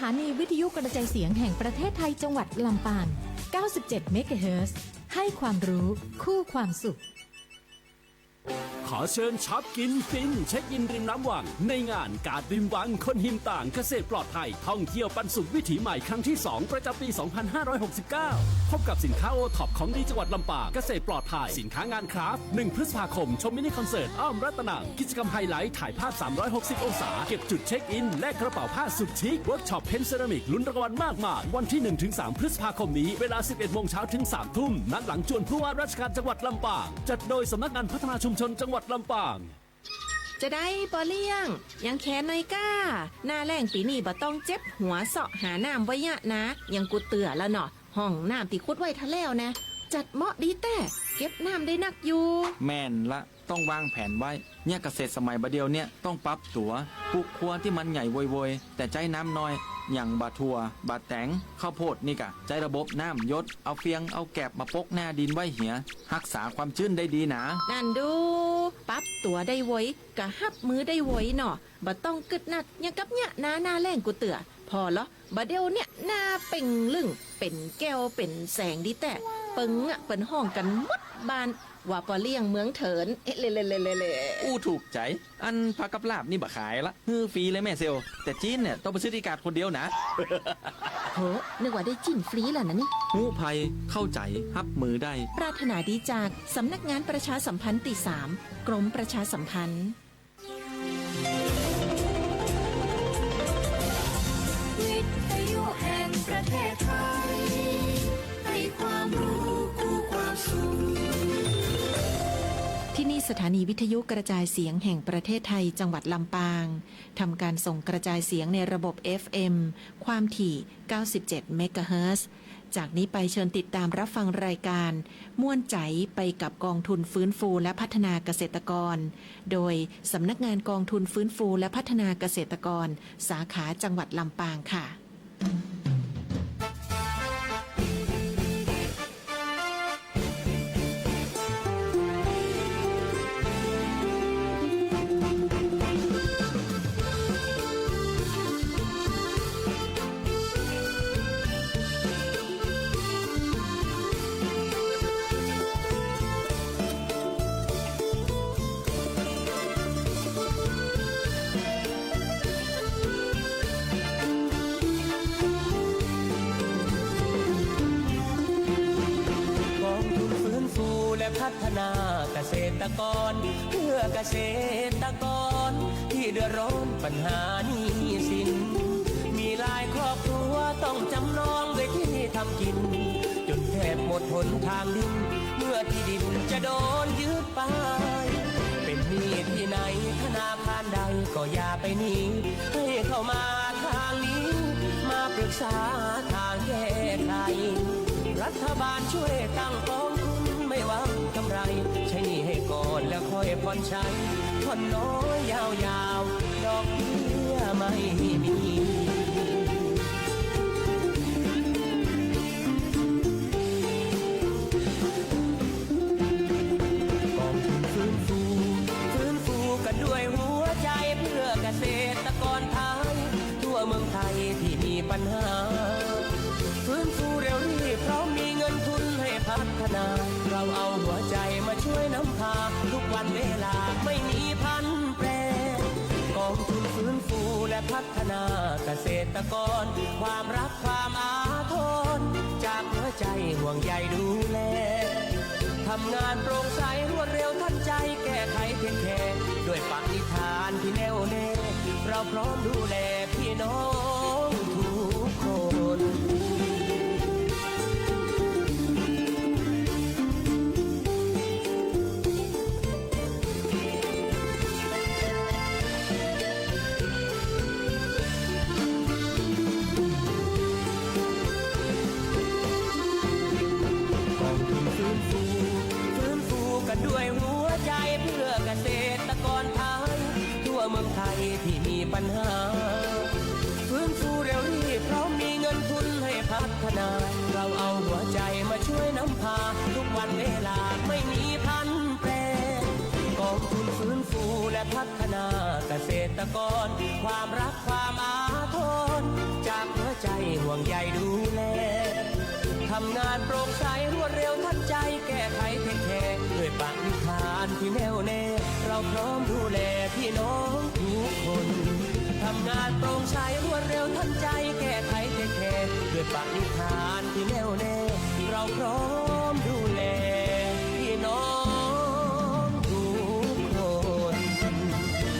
านีวิทยุกระจายเสียงแห่งประเทศไทยจังหวัดลำปาง 97 เมกะเฮิรตซ์ ให้ความรู้คู่ความสุขขอเชิญช็อปกินฟินเช็คอินริมน้ำวังในงานการริมวังคนหินต่างเกษตรปลอดภัยท่องเที่ยวปันสุขวิถีใหม่ครั้งที่ 2 ประจำปี 2569 พบกับสินค้าโอท็อปของดีจังหวัดลำปางเกษตรปลอดภัยสินค้างานคราฟต์1 พฤษภาคมชมมินิคอนเสิร์ตอ้อมรัตนังกิจกรรมไฮไลท์ถ่ายภาพ 360 องศาเก็บจุดเช็คอินและกระเป๋าผ้าสุดชิคเวิร์กช็อปเพ้นเซรามิกลุ้นรางวัลมากมายวันที่ 1-3 พฤษภาคมนี้เวลา 11 โมงเช้าถึง 3 ทุ่มณหลังจวนผู้ว่าราชการจังหวัดลำปางจัดโดยสำนักงานพัฒนาชุมชนจังหวัดลำปางจะได้ปอเลี้ยงยังแค้นในก้าหน้าแรงปีนี้บ่ต้องเจ็บหัวเสาะหาน้ำไว้ยะนะยังกูเตือแล้วเนาะห้องน้ำที่คุดไว้ทะแล้วนะจัดเหมาะดีแต่เก็บน้ำได้นักอยู่แม่นละต้องวางแผนไว้เนี่ยเกษตรสมัยบะเดียวเนี่ยต้องปรับตัวปลูกครัวที่มันใหญ่โวยๆแต่ใจน้ำน้อยอย่างบะทัวบะแตงข้าวโพดนี่กะใจระบบน้ำยศเอาเฟียงเอาแกบมาปกหน้าดินไว้เหียรักษาความชื้นได้ดีนะนั่นดูปรับตัวได้ไว้กะฮับมือได้ไว้เนาะบ่ต้องกึดนัดยังกับเนี่ยหน้าแรงกูเตือพอเหรอบะเดียวเนี่ยหน้าเป่งลึ่งเป็นแก้วเป็นแสงดีแต่เปิงอ่ะเปิ้นห้องกันหมดบ้านว่าปอเลี้ยงเมืองเถินเละอู้ถูกใจอันผักกับลาบนี่บ่ขายละฮือฟรีเลยแม่เซลแต่จีนเนี่ยต้องไปซื้อที่กาดคนเดียวนะโหนึกว่าได้จิ้นฟรีแล้วนะนี่หู้ภัยเข้าใจฮับมือได้ปรารถนาดีจากสำนักงานประชาสัมพันธ์ที่ 3 กรมประชาสัมพันธ์วิทยุแห่งประเทศไทยให้ความรู้คู่ความสุขที่นี่สถานีวิทยุกระจายเสียงแห่งประเทศไทยจังหวัดลำปางทำการส่งกระจายเสียงในระบบ FM ความถี่ 97 เมกะเฮิรตซ์ จากนี้ไปเชิญติดตามรับฟังรายการม่วนใจไปกับกองทุนฟื้นฟูและพัฒนาเกษตรกรโดยสำนักงานกองทุนฟื้นฟูและพัฒนาเกษตรกรสาขาจังหวัดลำปางค่ะพัฒนาเกษตรกรเพื่อเกษตรกรที่เดือดร้อนปัญหาหนี้สินมีหลายครอบครัวต้องจำนองด้วยที่ทำกินจนแทบหมดหนทางดินเมื่อที่ดินจะโดนยึดไปเป็นหนี้ที่ไหนธนาคารใดก็อย่าไปหนีให้เข้ามาทางนี้มาปรึกษาทางแก้ไขรัฐบาลช่วยตั้งกองทุนไม่หวังกำไรใช้หนี้ให้ก่อนแล้วค่อยผ่อนใช้ผ่อนน้อยยาวๆดอกเบี้ยไม่มีกองทุนฟื้นฟูกันด้วยหัวใจเพื่อเกษตรกรไทยทั่วเมืองไทยที่มีปัญหาฟื้นฟูเร็วรีบเพราะมีเงินทุนให้พัฒนาเราเอาหัวใจมาช่วยนำพาทุกวันเวลาไม่มีพันแปรกองทุนฟื้นฟูและพัฒนาเกษตรกรความรักความอาทรจากหัวใจห่วงใยดูแลทำงานโปร่งใสรวดเร็วทันใจแก้ไขเพียงแค่ด้วยปณิธานที่แน่วแน่เราพร้อมดูแลพี่น้องทุกคนฟื้นฟูกันด้วยหัวใจเพื่อเกษตรกรไทยทั่วเมืองไทยที่มีปัญหาฟื้นฟูเร็วรีบเพราะมีเงินทุนให้พัฒนาเราเอาหัวใจมาช่วยนำพาทุกวันเวลาไม่มีพันแปรกองทุนฟื้นฟูและพัฒนาเกษตรกรความรักความอาทรจากหั ไขเทคแคร์ด้วยปณิธานที่แน่วแน่เราพร้อมดูแลพี่น้องทุกคนทำงานโปร่งใสรวดเร็วทันใจแก้ไขเทคแคร์ด้วยปณิธานที่แน่วแน่เราพร้อมดูแลพี่น้องทุกคน เ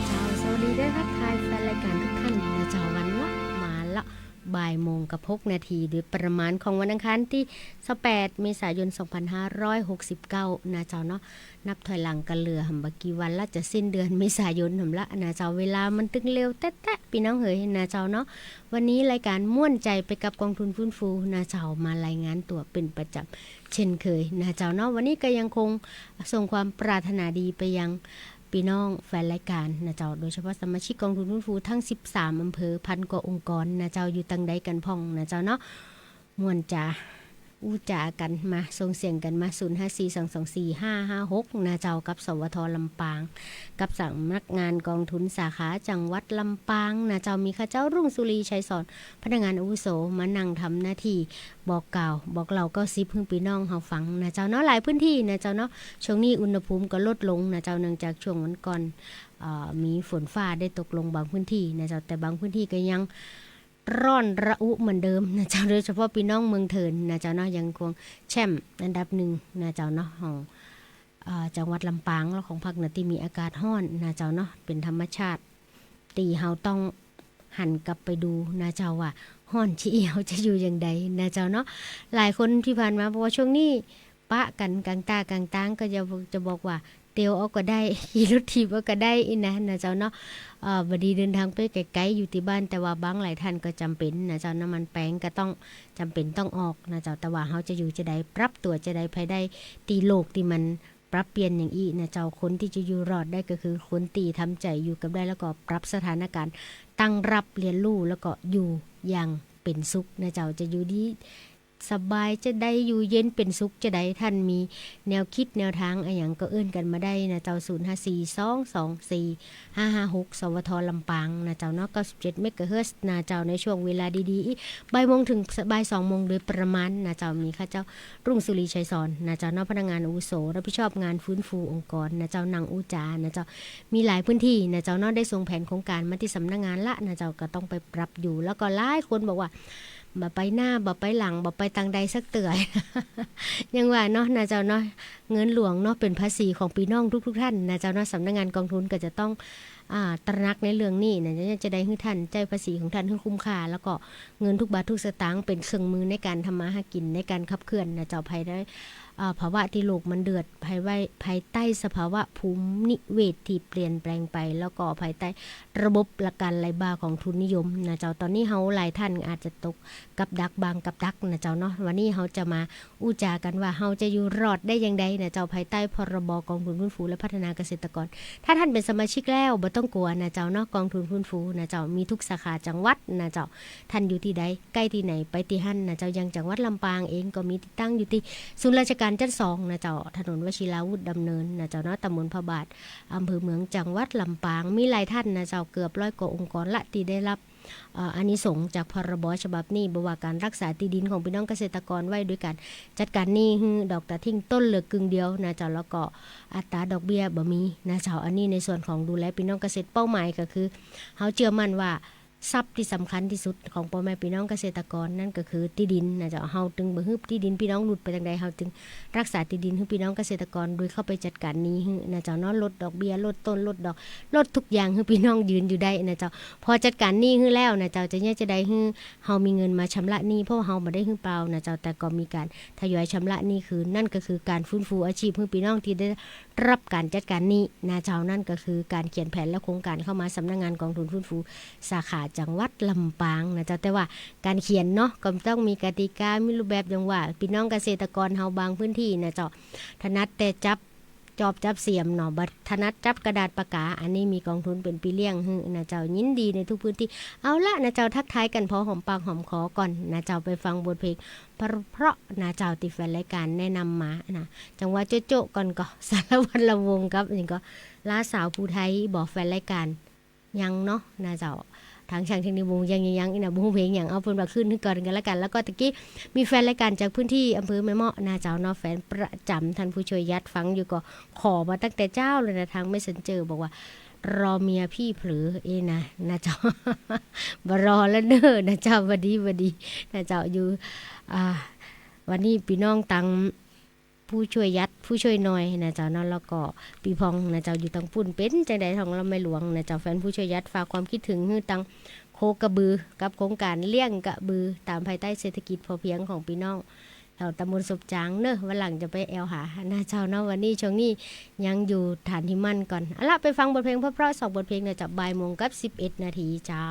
จ้าสวัสดีด้วยทักทายแฟนรายการทุกท่านนะเจ้าวันละมาละบ่ายโมงกับ6 นาทีโดยประมาณของวันอังคารที่18เมษายน2569นะเจ้าเนาะนับถอยหลังกันเหลือหำบักกี่วันละจะสิ้นเดือนเมษายนหำละนะเจ้าเวลามันตึงเร็วแต๊ะๆพี่น้องเอ๋ยนะเจ้าเนาะวันนี้รายการม่วนใจไปกับกองทุนฟื้นฟูนะเจ้ามารายงานตัวเป็นประจำเช่นเคยนะเจ้าเนาะวันนี้ก็ยังคงส่งความปรารถนาดีไปยังพี่น้องแฟนรายการนะเจ้าโดยเฉพาะสมาชิกกองทุนฟื้นฟูทั้ง13อำเภอพันกว่าองค์กรนะเจ้าอยู่ตังใดกันพ่องนะเจ้าเนาะม่วนจ้าอู้จากันมาส่งเสียงกันมา0542245556นะเจ้ากับสวทลำปางกับสำนักงานกองทุนสาขาจังหวัดลำปางนะเจ้ามีข้าเจ้ารุ่งสุรีชัยสอนพนักงานอาวุโสมานั่งทำหน้าที่บอกกล่าวบอกเราก็ซิบพึ่งพี่น้องเฮาฟังนะเจ้าเนาะหลายพื้นที่นะเจ้าเนาะช่วงนี้อุณหภูมิก็ลดลงนะเจ้าเนื่องจากช่วงวันก่อนมีฝนฟ้าได้ตกลงบางพื้นที่นะเจ้าแต่บางพื้นที่ก็ยังร้อนระอุเหมือนเดิมนะเจ้าโดยเฉพาะพี่น้องเมืองเถินนะเจ้าเนาะยังคงแชมป์อันดับหนึ่งนะเจ้าเนาะของจังหวัดลำปางแล้วของภาคเหนือที่มีอากาศร้อนนะเจ้าเนาะเป็นธรรมชาติตีเฮาต้องหันกลับไปดูนะเจ้าว่าร้อนที่เฮาจะอยู่อย่างใดนะเจ้าเนาะหลายคนที่ผ่านมาเพราะว่าช่วงนี้ปะกันกลางตากลางตางก็จะบอกว่าเตียวเอาก็ได้ขี่รถถีบเอาก็ได้นะเจ้าเนาะบดีเดินทางไปไกลๆอยู่ที่บ้านแต่ว่าบางหลายท่านก็จำเป็นนะเจ้าน้ำมันแป้งก็ต้องจำเป็นต้องออกนะเจ้าแต่ว่าเฮาจะอยู่จะได้ปรับตัวจะได้ภายได้ตีโลกที่มันปรับเปลี่ยนอย่างอีนะเจ้าคนที่จะอยู่รอดได้ก็คือคนตีทำใจอยู่กับได้แล้วก็ปรับสถานการณ์ตั้งรับเรียนรู้แล้วก็อยู่อย่างเป็นสุขนะเจ้าจะอยู่ดีสบายจะได้อยู่เย็นเป็นสุขจะได้ท่านมีแนวคิดแนวทางอะไรอย่างก็เอื้นกันมาได้นะเจ้า0542245556สวทลำปางนะเจ้าเนาะ97เมกะเฮิรตซ์นะเจ้าในช่วงเวลาดีๆบ่ายโมงถึงบ่าย2โมงโดยประมาณนะเจ้ามีข้าเจ้ารุ่งสุรีชัยสอนนะเจ้าเนาะพนักงานอาวุโสรับผิดชอบงานฟื้นฟูองค์กรนะเจ้านางอูจานะเจ้ามีหลายพื้นที่นะเจ้าเนาะได้ส่งแผนโครงการมาที่สำนักงานละนะเจ้าก็ต้องไปปรับอยู่แล้วก็หลายคนบอกว่าบ่ไปหน้าบ่ไปหลังบ่ไปทางใดสักเตื่อย ยังว่าเนาะนะเจ้าเนาะเงินหลวงเนาะเป็นภาษีของพี่น้องทุกท่านนะเจ้าเนาะสำนักงานกองทุนก็จะต้องตระหนักในเรื่องนี้นะจะได้ให้ท่านใจภาษีของท่านให้คุ้มค่าแล้วก็เงินทุกบาททุกสตางค์เป็นเครื่องมือในการทำมาหากินในการขับเคลื่อนนะเจ้าภายได้ภาวะที่โลกมันเดือดภายใต้สภาวะภูมินิเวศที่เปลี่ยนแปลงไปแล้วก็ภายใต้ระบบหลักการไหลบ่าของทุนนิยมนะเจ้าตอนนี้เฮาหลายท่านอาจจะตกกับดักบางกับดักนะเจ้าเนาะวันนี้เฮาจะมาอู้จากันว่าเฮาจะอยู่รอดได้อย่างใดนะเจ้าภายใต้พรบกองทุนฟื้นฟูและพัฒนาเกษตรกรถ้าท่านเป็นสมาชิกแล้วบ่ต้องกลัวนะเจ้าเนาะกองทุนฟื้นฟูนะเจ้ามีทุกสาขาจังหวัดนะเจ้าท่านอยู่ที่ใดใกล้ที่ไหนไปที่หั่นนะเจ้ายังจังหวัดลำปางเองก็มีที่ตั้งอยู่ที่ศูนย์ราชการจัด2นะเจ้าถนนวชิราวุธดำเนินนะเจ้าเนาะตำบลพระบาทอำเภอเมืองจังหวัดลำปางมีหลายท่านนะเจ้าเกือบ100กว่าองค์กรละที่ได้รับอานิสงส์จากพรบฉบับนี้บ่ว่าการรักษาที่ดินของพี่น้องเกษตรกรไว้ด้วยกันจัดการหนี้ดอกตาทิ้งต้นเหลือกึ่งเดียวนะเจ้าแล้วก็อัตราดอกเบี้ยบ่มีนะเจ้าอันนี้ในส่วนของดูแลพี่น้องเกษตรเป้าหมายก็คือเฮาเชื่อมั่นว่าทรัพย์ที่สำคัญที่สุดของพ่อแม่พี่น้องเกษตรกรนั่นก็คือที่ดินนะเจ้าเฮาจึงบ่ฮึบที่ดินพี่น้องหลุดไปทางใดเฮาจึงรักษาที่ดินให้พี่น้องเกษตรกรโดยเข้าไปจัดการนี้นะเจ้าเนาะลดดอกเบี้ยลดต้นลดดอกลดทุกอย่างให้พี่น้องยืนอยู่ได้นะเจ้าพอจัดการนี้ให้แล้วนะเจ้าจะเนี่ยจะได้ให้เฮามีเงินมาชำระหนี้เพราะเฮาบ่ได้ให้เปล่านะเจ้าแต่ก็มีการทยอยชำระหนี้คืนนั่นก็คือการฟื้นฟูอาชีพให้พี่น้องที่ได้รับการจัดการหนี้นะเจ้านั่นก็คือการเขียนแผนและโครงการเข้ามาสำนักงานกองทุนฟื้นฟูสาขาจังหวัดลำปางนะเจ้าแต่ว่าการเขียนเนาะก็ต้องมีกติกามีรูปแบบอย่างว่าพี่น้องเกษตรกรเฮาบางพื้นที่นะเจ้าถนัดแต่จับ จอบจับเสียมเนาะบัดถนัดจับกระดาษปากกาอันนี้มีกองทุนเป็นปีเลี้ยงฮึนะเจ้ายินดีในทุกพื้นที่เอาละนะเจ้าทักทายกันพอหอมปากหอมคอก่อนนะเจ้าไปฟังบทเพลงเพราะนะเจ้าติแฟนรายการแนะนำมานะจังว่าโจ๊ะๆก่อนก็สารวัตรละวงครับนี่ก็ลาสาวผู้ไทยบอกแฟนรายการยังเนาะนะเจ้าทางช่างเทคนิควงยังอีนะบ่เพลงอย่างเอาเพิ่นมาขึ้นก่อนกันแล้วกันแล้วก็ตะกี้มีแฟนรายการจากพื้นที่อำเภอแม่เมาะนาเจ้าเนาะแฟนประจำท่านผู้ช่วยยัดฟังอยู่ก็ขอมาตั้งแต่เจ้าเลยนะทางMessengerบอกว่ารอเมียพี่เผลอนะเจ้า บ่รอแล้วเด้อนะเจ้าบัดดีนะเจ้าอยู่วันนี้พี่น้องตังผู้ช่วยยัดผู้ช่วยน้อยนะเจ้าเนาะแล้วก็ปีพองนะเจ้าอยู่ตังปุ่นเป็นจังได๋ทองเราไม่หลวงนะเจ้าแฟนผู้ช่วยยัดฝากความคิดถึงฮือตังโคกระบือกับโครงการเลี้ยงกระบือตามภายใต้เศรษฐกิจพอเพียงของพี่น้องแถวตำบลศพจางเนอะวันหลังจะไปแอลหานะเจ้าเนาะวันนี้ช่วงนี้ยังอยู่ฐานที่มั่นก่อนเอาล่ะไปฟังบทเพลงเพราะๆ2บทเพลงนะจากบ่ายโมงกับ11นาทีเจ้า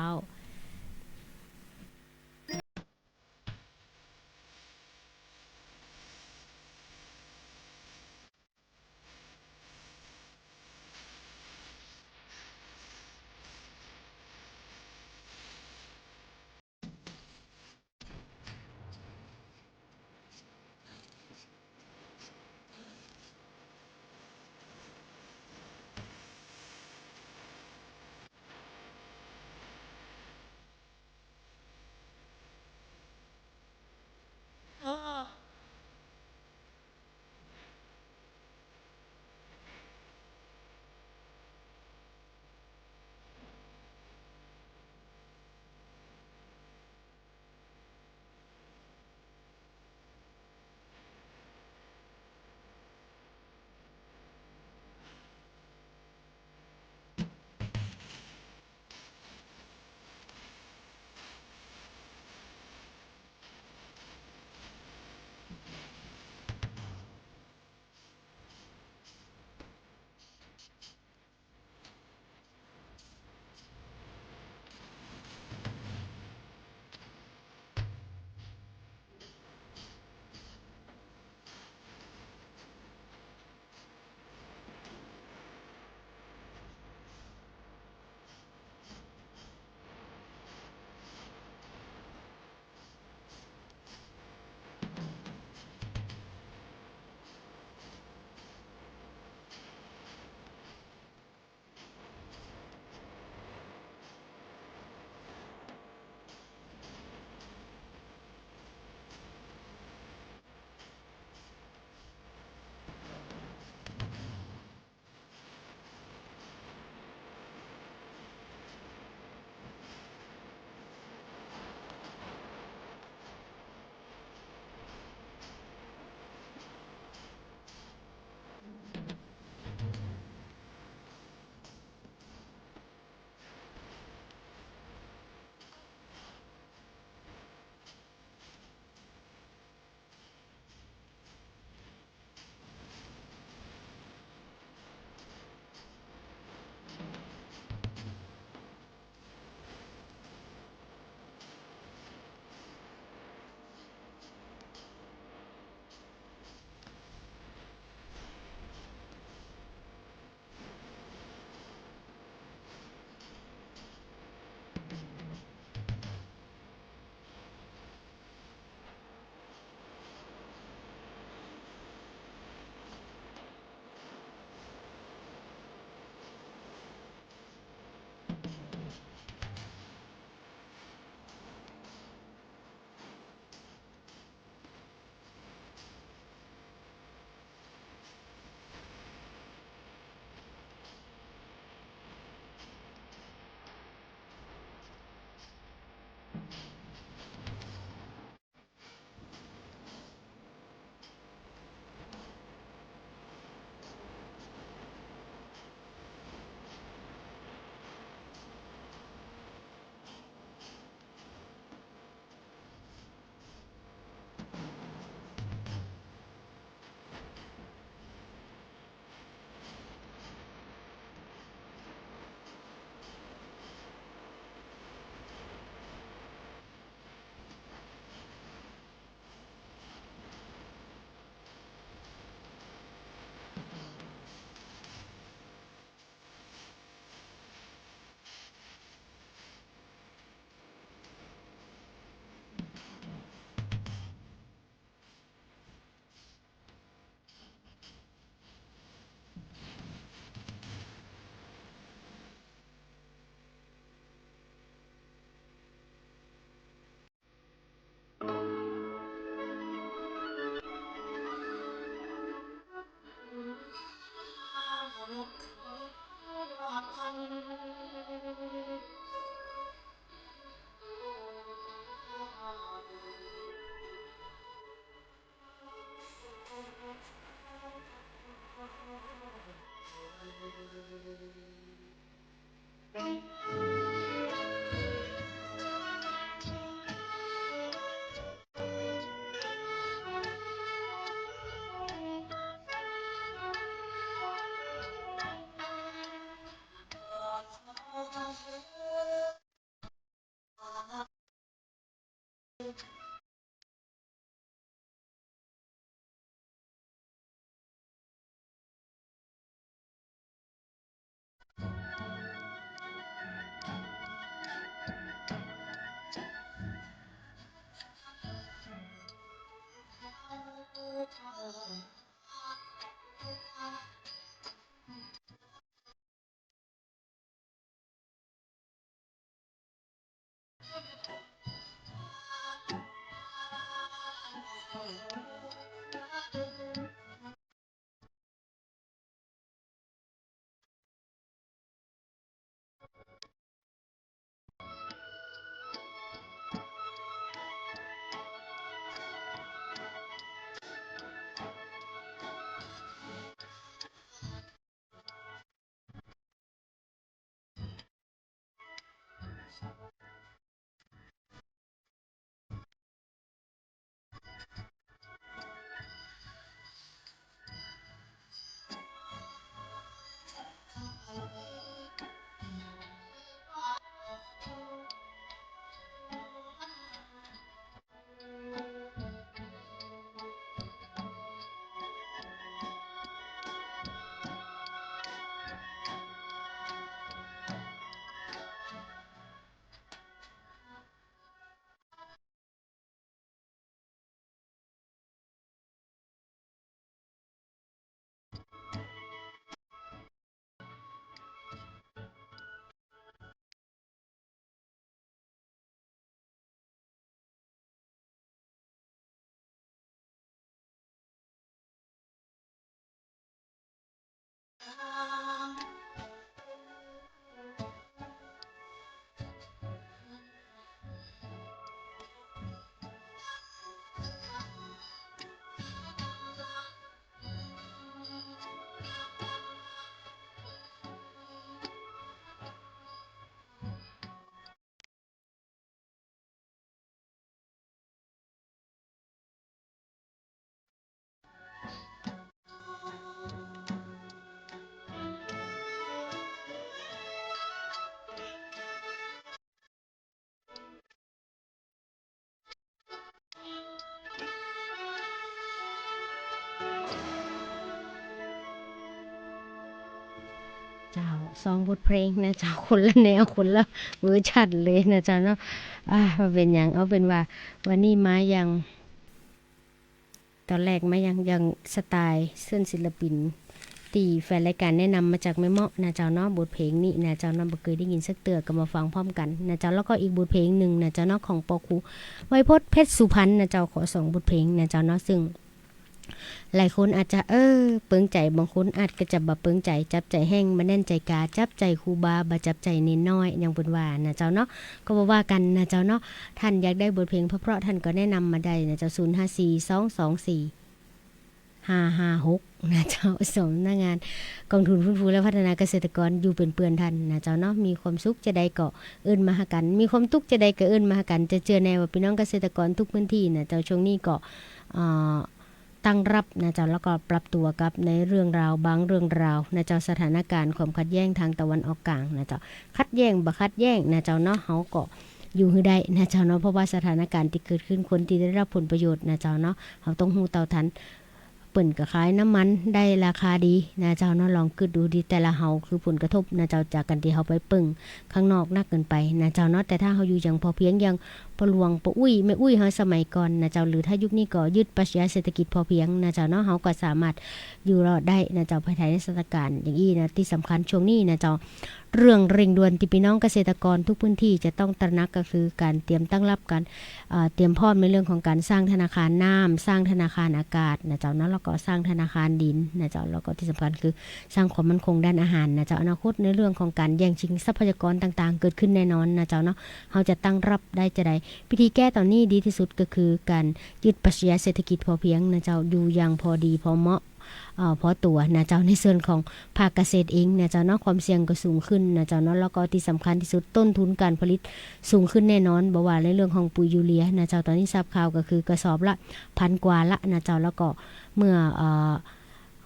เจ้าซองบทเพลงนะเจ้าคนละแนวคนละเวอร์ชันเลยนะเจ้าเนาะว่าเป็นอย่างเอาเป็นว่าวันนี้มาอย่างตอนแรกมาอย่างสไตล์เส้นศิลปินตีแฟนรายการแนะนำมาจากแม่เมาะนะเจ้าเนาะบทเพลงนี้นะเจ้าเนาะบ่เคยได้ยินสักเตือก็มาฟังพร้อมกันนะเจ้าแล้วก็อีกบทเพลงนึงนะเจ้าเนาะของปอครูไวยพจน์เพชรสุพรรณนะเจ้าขอ2บทเพลงนะเจ้าเนาะซึ่งหลายคนอาจจะเปิงใจบางคนอาจก็จะบ่เปิงใจจับใจแห้งบ่แน่นใจกาจับใจครูบาบ่จับใจเน้นน้อยอย่างเพิ่นว่านะเจ้าเนาะก็บ่ว่ากันนะเจ้าเนาะท่านอยากได้บทเพลงเพราะๆท่านก็แนะนำมาได้นะเจ้า0542245556นะเจ้าสมหน้างานกองทุนฟื้นฟูและพัฒนาเกษตรกรอยู่เป็นเปื้อนท่านนะเจ้าเนาะมีความสุขจะได้ก็เอิ้นมาหากันมีความทุกข์จะได้ก็เอิ้นมาหากันจะเจอแน่ว่าพี่น้องเกษตรกรทุกพื้นที่นะเจ้าช่วงนี้ก็ตั้งรับนะเจ้าแล้วก็ปรับตัวกับในเรื่องราวบางเรื่องราวนะเจ้าสถานการณ์ความขัดแย้งทางตะวันออกกลางนะเจ้าขัดแย้งบ่ขัดแย้งนะเจ้าเนาะเฮาก็อยู่ให้ได้นะเจ้าเนาะเพราะว่าสถานการณ์ที่เกิดขึ้นคนที่ได้รับผลประโยชน์นะเจ้าเนาะเฮาต้องฮู้เท่าทันเปิ่นก็ขายน้ำมันได้ราคาดีนะเจ้าเนาะลองคิดดูดิแต่ละเฮาคือผลกระทบนะเจ้าจากกันที่เฮาไปปึ้งข้างนอกนักเกินไปนะเจ้าเนาะแต่ถ้าเฮาอยู่อย่างพอเพียงอย่างปหลวงปอุ้ยแม่อุ้ยเฮาสมัยก่อนนะเจ้าหรือถ้ายุคนี้ก็ยึดปรัชญาเศรษฐกิจพอเพียงนะเจ้าเนาะเฮาก็สามารถอยู่รอดได้นะเจ้าภายในสถานการณ์อย่างนี้นะที่สำคัญช่วงนี้นะเจ้าเรื่องเร่งด่วนที่พี่น้องเกษตรกรทุกพื้นที่จะต้องตระหนักก็คือการเตรียมตั้งรับการเตรียมพร้อมในเรื่องของการสร้างธนาคารน้ำสร้างธนาคารอากาศนะเจ้าเนาะแล้วก็สร้างธนาคารดินนะเจ้าแล้วก็ที่สำคัญคือสร้างความมั่นคงด้านอาหารนะเจ้าอนาคตในเรื่องของการแย่งชิงทรัพยากรต่างๆเกิดขึ้นแน่นอนนะเจ้าเนาะเฮาจะตั้งรับได้จะได้วิธีแก้ตอนนี้ดีที่สุดก็คือการยึดปรัชญาเศรษฐกิจพอเพียงนะเจ้าอยู่อย่างพอดีพอเหมาะ พอตัวนะเจ้าในส่วนของภาคเกษตรเองนะเจ้าเนาะความเสี่ยงก็สูงขึ้นนะเจ้าเนาะแล้วก็ที่สำคัญที่สุดต้นทุนการผลิตสูงขึ้นแน่นอนบ่ว่าในเรื่องของปุ๋ยยูเรียนะเจ้าตอนนี้ทราบข่าวก็คือกระสอบละ1,000 กว่าละนะเจ้าแล้วก็เมื่อ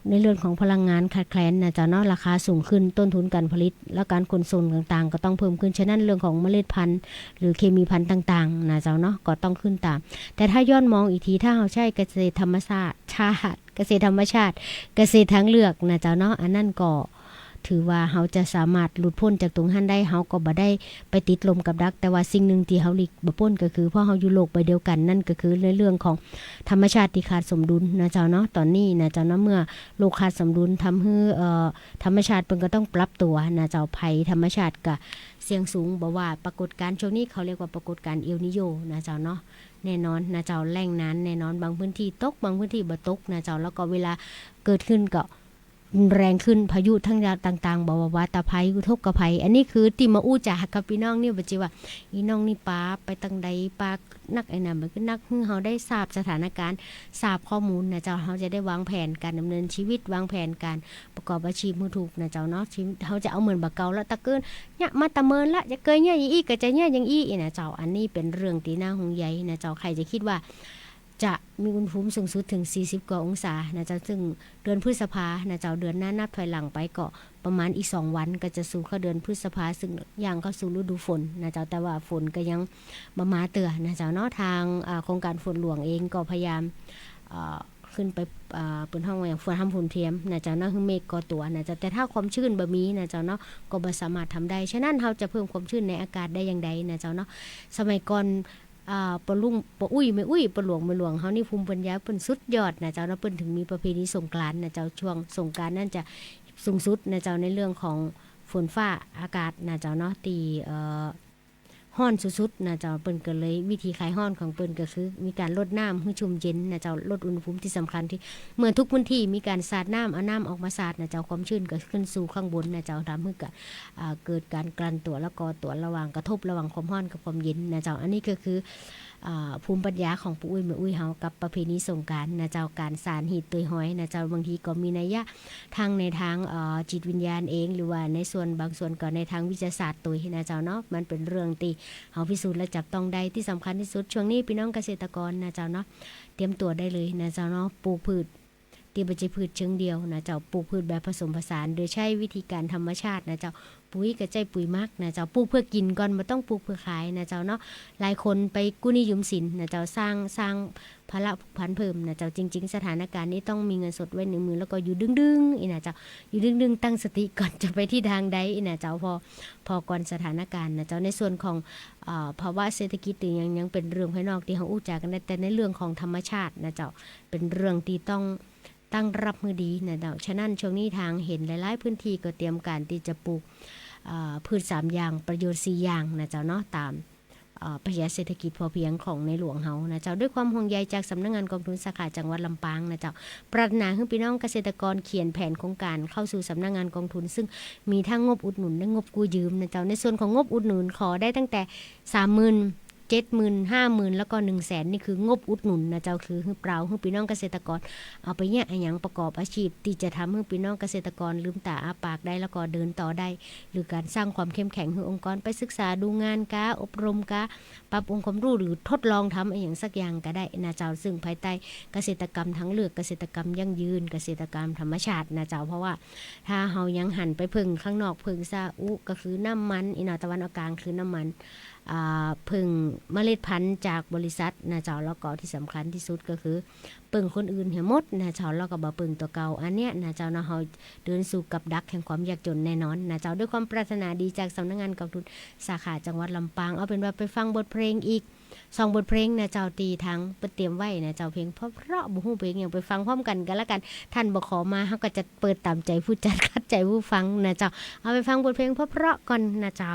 ในเรื่องของพลังงานขาดแคลนนะเจ้าเนาะราคาสูงขึ้นต้นทุนการผลิตและการขนส่งต่างๆก็ต้องเพิ่มขึ้นฉะนั้นเรื่องของเมล็ดพันธุ์หรือเคมีพันธุ์ต่างๆนะเจ้าเนาะก็ต้องขึ้นตามแต่ถ้าย้อนมองอีกทีถ้าเราใช้เกษตรธรรมชาติเกษตรธรรมชาติเกษตรทางเลือกนะเจ้าเนาะอันนั้นก็ถือว่าเฮาจะสามารถหลุดพ้นจากตรงนั้นได้เฮาก็บ่ได้ไปติดลมกับดักแต่ว่าสิ่งนึงที่เฮาหลีกบ่พ้นก็คือเพราะเฮาอยู่โลกใบเดียวกันนั่นก็คือในเรื่องของธรรมชาติที่ขาดสมดุลนะเจ้าเนาะตอนนี้นะเจ้าเนาะเมื่อโลกขาดสมดุลทำให้ธรรมชาติเพิ่นก็ต้องปรับตัวนะเจ้าภัยธรรมชาติก็เสี่ยงสูงบ่ว่าปรากฏการณ์ช่วงนี้เขาเรียกว่าปรากฏการณ์เอลนิโญนะเจ้าเนาะแน่นอนนะเจ้าแล้งนานแน่นอนบางพื้นที่ตกบางพื้นที่บ่ตกนะเจ้าแล้วก็เวลาเกิดขึ้นก็แรงขึ้นพายุทั้งต่างๆบอกว่าตาภัยอุทกภัยอันนี้คือที่มาอู้จากกับพี่น้องนี่บ่จิว่าอีน้องนี่ป้าไปตังใดป้านักไอ้นั่นมันก็นักให้เฮาได้ทราบสถานการณ์ทราบข้อมูลนะเจ้าเฮาจะได้วางแผนการดำเนินชีวิตวางแผนการประกอบอาชีพให้ถูกนะเจ้าเนาะเฮาจะเอาเหมือนบ่เก่าแล้วตะเกินเนี่ยมาตะเมินละจะเกยเนี่ยอีกก็จะเนี่ยอย่างอีนะเจ้าอันนี้เป็นเรื่องที่น่าห่วงใยนะเจ้าใครจะคิดว่าจะมีอุณหภูมิสูงสุดถึง40 กว่าองศานะเจ้าซึ่งเดือนพฤษภานะเจ้าเดือนหน้านับถอยหลังไปก็ประมาณอีก2 วันก็จะสู่เข้าเดือนพฤษภาซึ่งย่างเข้าสู่ฤดูฝนนะเจ้าแต่ว่าฝนก็ยังบ่มาเตือนะเจ้าเนาะทางโครงการฝนหลวงเองก็พยายามขึ้นไปเปิ้นห้องว่าอย่างฝนทำฝนเทียมนะเจ้าเนาะคือเมฆก่อตัวนะเจ้าแต่ถ้าความชื้นบ่มีนะเจ้าเนาะก็บ่สามารถทำได้ฉะนั้นเฮาจะเพิ่มความชื้นในอากาศได้อย่างใดนะเจ้าเนาะสมัยก่อนปะลุงปะอุ้ยไม่อุ้ยปะหลวงไม่หลวงเฮานี่ภูมิปัญญาเปิ้นสุดยอดนะเจ้าเนาะเปิ้นถึงมีประเพณีสงกรานต์นะเจ้าช่วงสงกรานต์นั่นจะสูงสุดนะเจ้าในเรื่องของฝนฟ้าอากาศนะเจ้าเนาะตีฮ้อนสุดๆนะเจ้าเปิ้นก็เลยวิธีคลายฮ้อนของเปิ้นก็คือมีการลดน้ำให้ชุ่มเย็นนะเจ้าลดอุณหภูมิที่สำคัญที่เมื่อทุกพื้นที่มีการสาดน้ำเอาน้ำออกมาสาดนะเจ้าความชื้นก็ขึ้นสู่ข้างบนนะเจ้าทำให้เกิดการกลั่นตัวแล้วก็ตัวระหว่างกระทบระหว่างความร้อนกับความเย็นนะเจ้าอันนี้ก็คือภูมิปัญญาของปู่อุ้ยแม่อุ้ยเฮากับประเพณีสงกรานต์นะเจ้าการสานหีดตุยห้อยนะเจ้าบางทีก็มีนัยยะทางในทางจิตวิญญาณเองหรือว่าในส่วนบางส่วนก็ในทางวิทยาศาสตร์ตุยนะเจ้าเนาะมันเป็นเรื่องที่เฮาพิสูจน์และจับต้องได้ที่สำคัญที่สุดช่วงนี้พี่น้องเกษตรกรนะเจ้าเนาะเตรียมตัวได้เลยนะเจ้าเนาะปลูกพืชที่บ่ใช่พืชเชิงเดียวนะเจ้าปลูกพืชแบบผสมผสานโดยใช้วิธีการธรรมชาตินะเจ้าปุ๋ยก็ใจปุ๋ยมักนะเจ้าปลูกเพื่อกินก่อนบ่ต้องปลูกเพื่อขายนะเจ้าเนาะหลายคนไปกู้หนี้ยืมสินนะเจ้าสร้างภาระผูกพันเพิ่มนะเจ้าจริงๆสถานการณ์นี้ต้องมีเงินสดไว้ในมือแล้วก็อยู่ดึงๆอีนะเจ้าอยู่ดึงๆตั้งสติก่อนจะไปที่ทางใดอีนะเจ้าพอก่อนสถานการณ์นะเจ้าในส่วนของภาวะเศรษฐกิจยังเป็นเรื่องภายนอกที่เฮาอู้จักกันได้แต่ในเรื่องของธรรมชาตินะเจ้าเป็นเรื่องที่ต้องตั้งรับมือดีนะเจ้าฉะนั้นช่วงนี้ทางเห็นหลายๆพื้นที่ก็เตรียมการที่จะปลูกพืช3อย่างประโยชน์4อย่างนะเจ้าเนาะตามปรัชญาเศรษฐกิจพอเพียงของในหลวงเฮานะเจ้าด้วยความห่วงใยจากสำนักงานกองทุนสาขาจังหวัดลำปางนะเจ้าปรารถนาให้พี่น้องเกษตรกรเขียนแผนโครงการเข้าสู่สำนักงานกองทุนซึ่งมีทั้งงบอุดหนุนและงบกู้ยืมนะเจ้าในส่วนของงบอุดหนุนขอได้ตั้งแต่ 30,000 70,000 50,000 แล้วก็ 100,000 นี่คืองบอุดหนุนนะเจ้าคือให้เปล่าให้พี่น้องเกษตรกรเอาไปเนี่ยหยังประกอบอาชีพที่จะทำให้พี่น้องเกษตรกรลืมตาอ้าปากได้แล้วก็เดินต่อได้หรือการสร้างความเข้มแข็งให้องค์กรไปศึกษาดูงานกาอบรมกาปรับองค์ความรู้หรือทดลองทำอย่างสักอย่างก็ได้นะเจ้าซึ่งภายใต้เกษตรกรรมทั้งเลือกเกษตรกรรมยั่งยืนเกษตรกรรมธรรมชาตินะเจ้าเพราะว่าถ้าเฮายังหันไปพึ่งข้างนอกพึ่งซาอุก็คือน้ำมันอีนอตะวันออกกลางคือน้ำมันพึ่งเมล็ดพันธุ์จากบริษัทนะเจ้าแล้วก็ที่สำคัญที่สุดก็คือปึงคนอื่นเหี่ยหมดนะเจ้าแล้วก็บ่ปึงตัวเก่าอันเนี้ยนะเจ้าเฮาเดินสู่กับดักแห่งความยากจนแน่นอนนะเจ้าด้วยความปรารถนาดีจากสำนักงานกองทุนสาขาจังหวัดลำปางเอาเป็นว่าไปฟังบทเพลงอีก2 บทเพลงนะเจ้าตีทั้งเตรียมไว้นะเจ้าเพลงเพราะบ่ฮู้เพลงหยังไปฟังพร้อมกันกันละกันท่านบ่ขอมาเฮาก็จะเปิดตามใจผู้จัดคัดใจผู้ฟังนะเจ้าเอาไปฟังบทเพลงเพราะๆก่อนนะเจ้า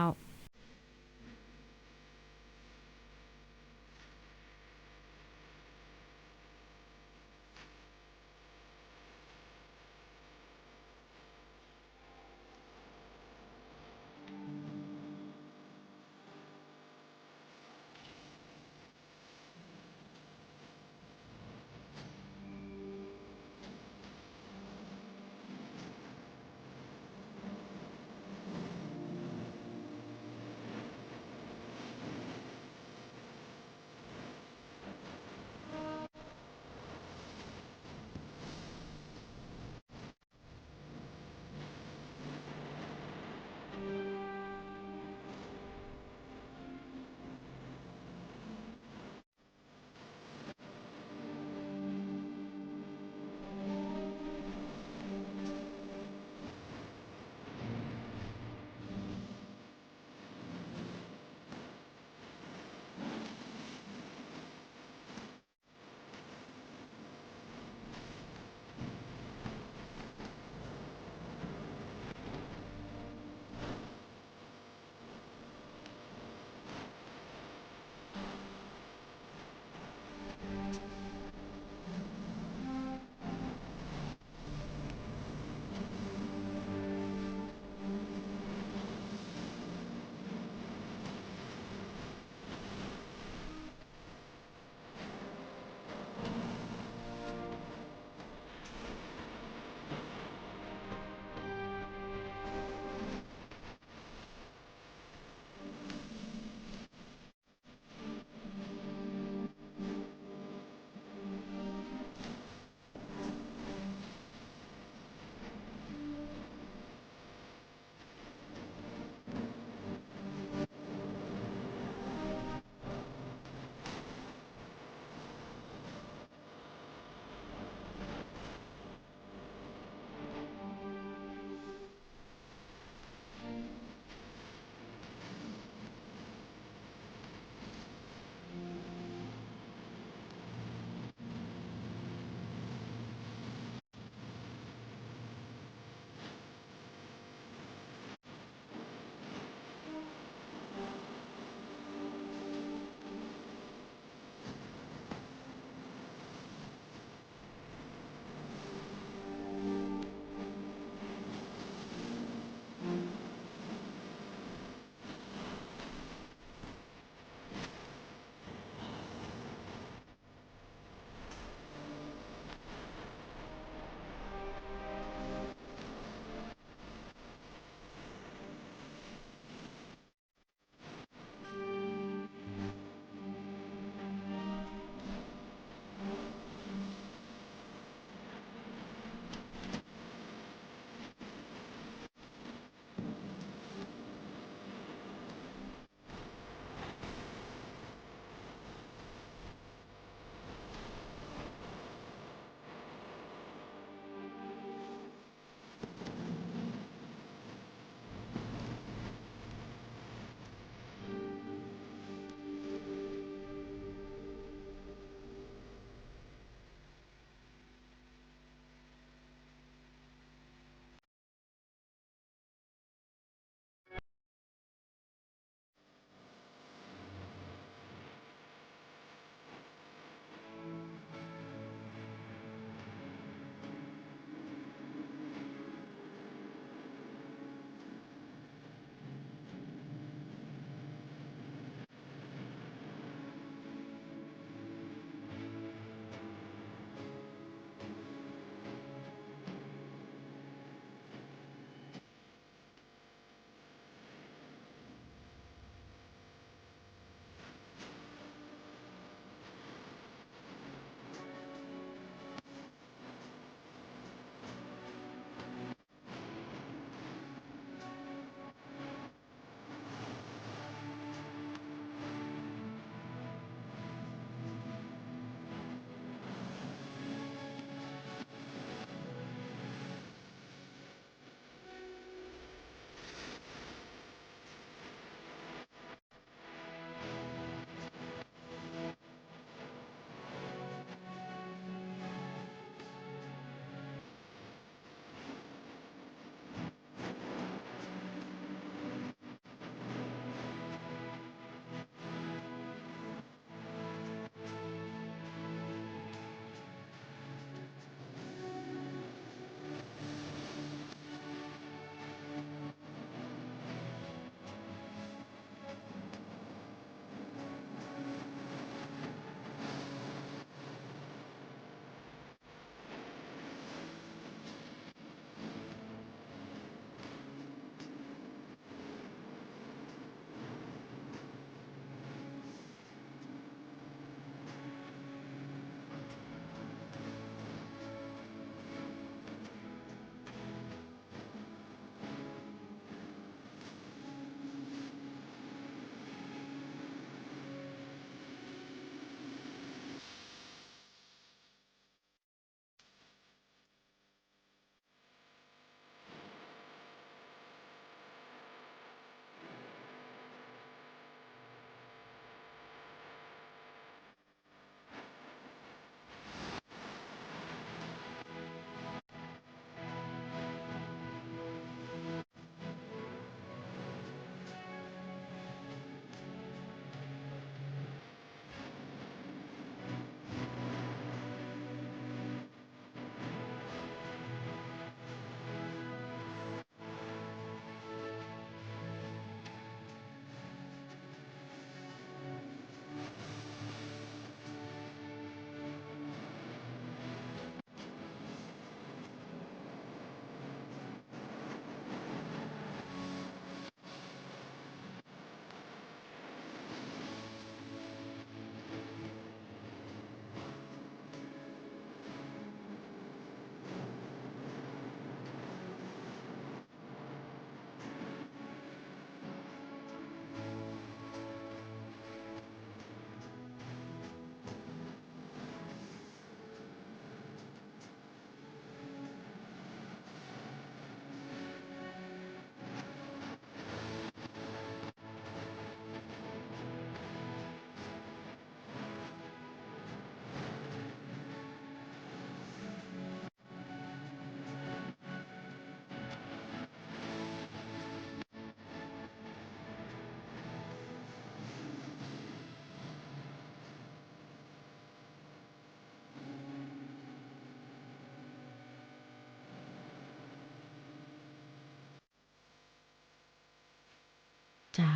เจ้า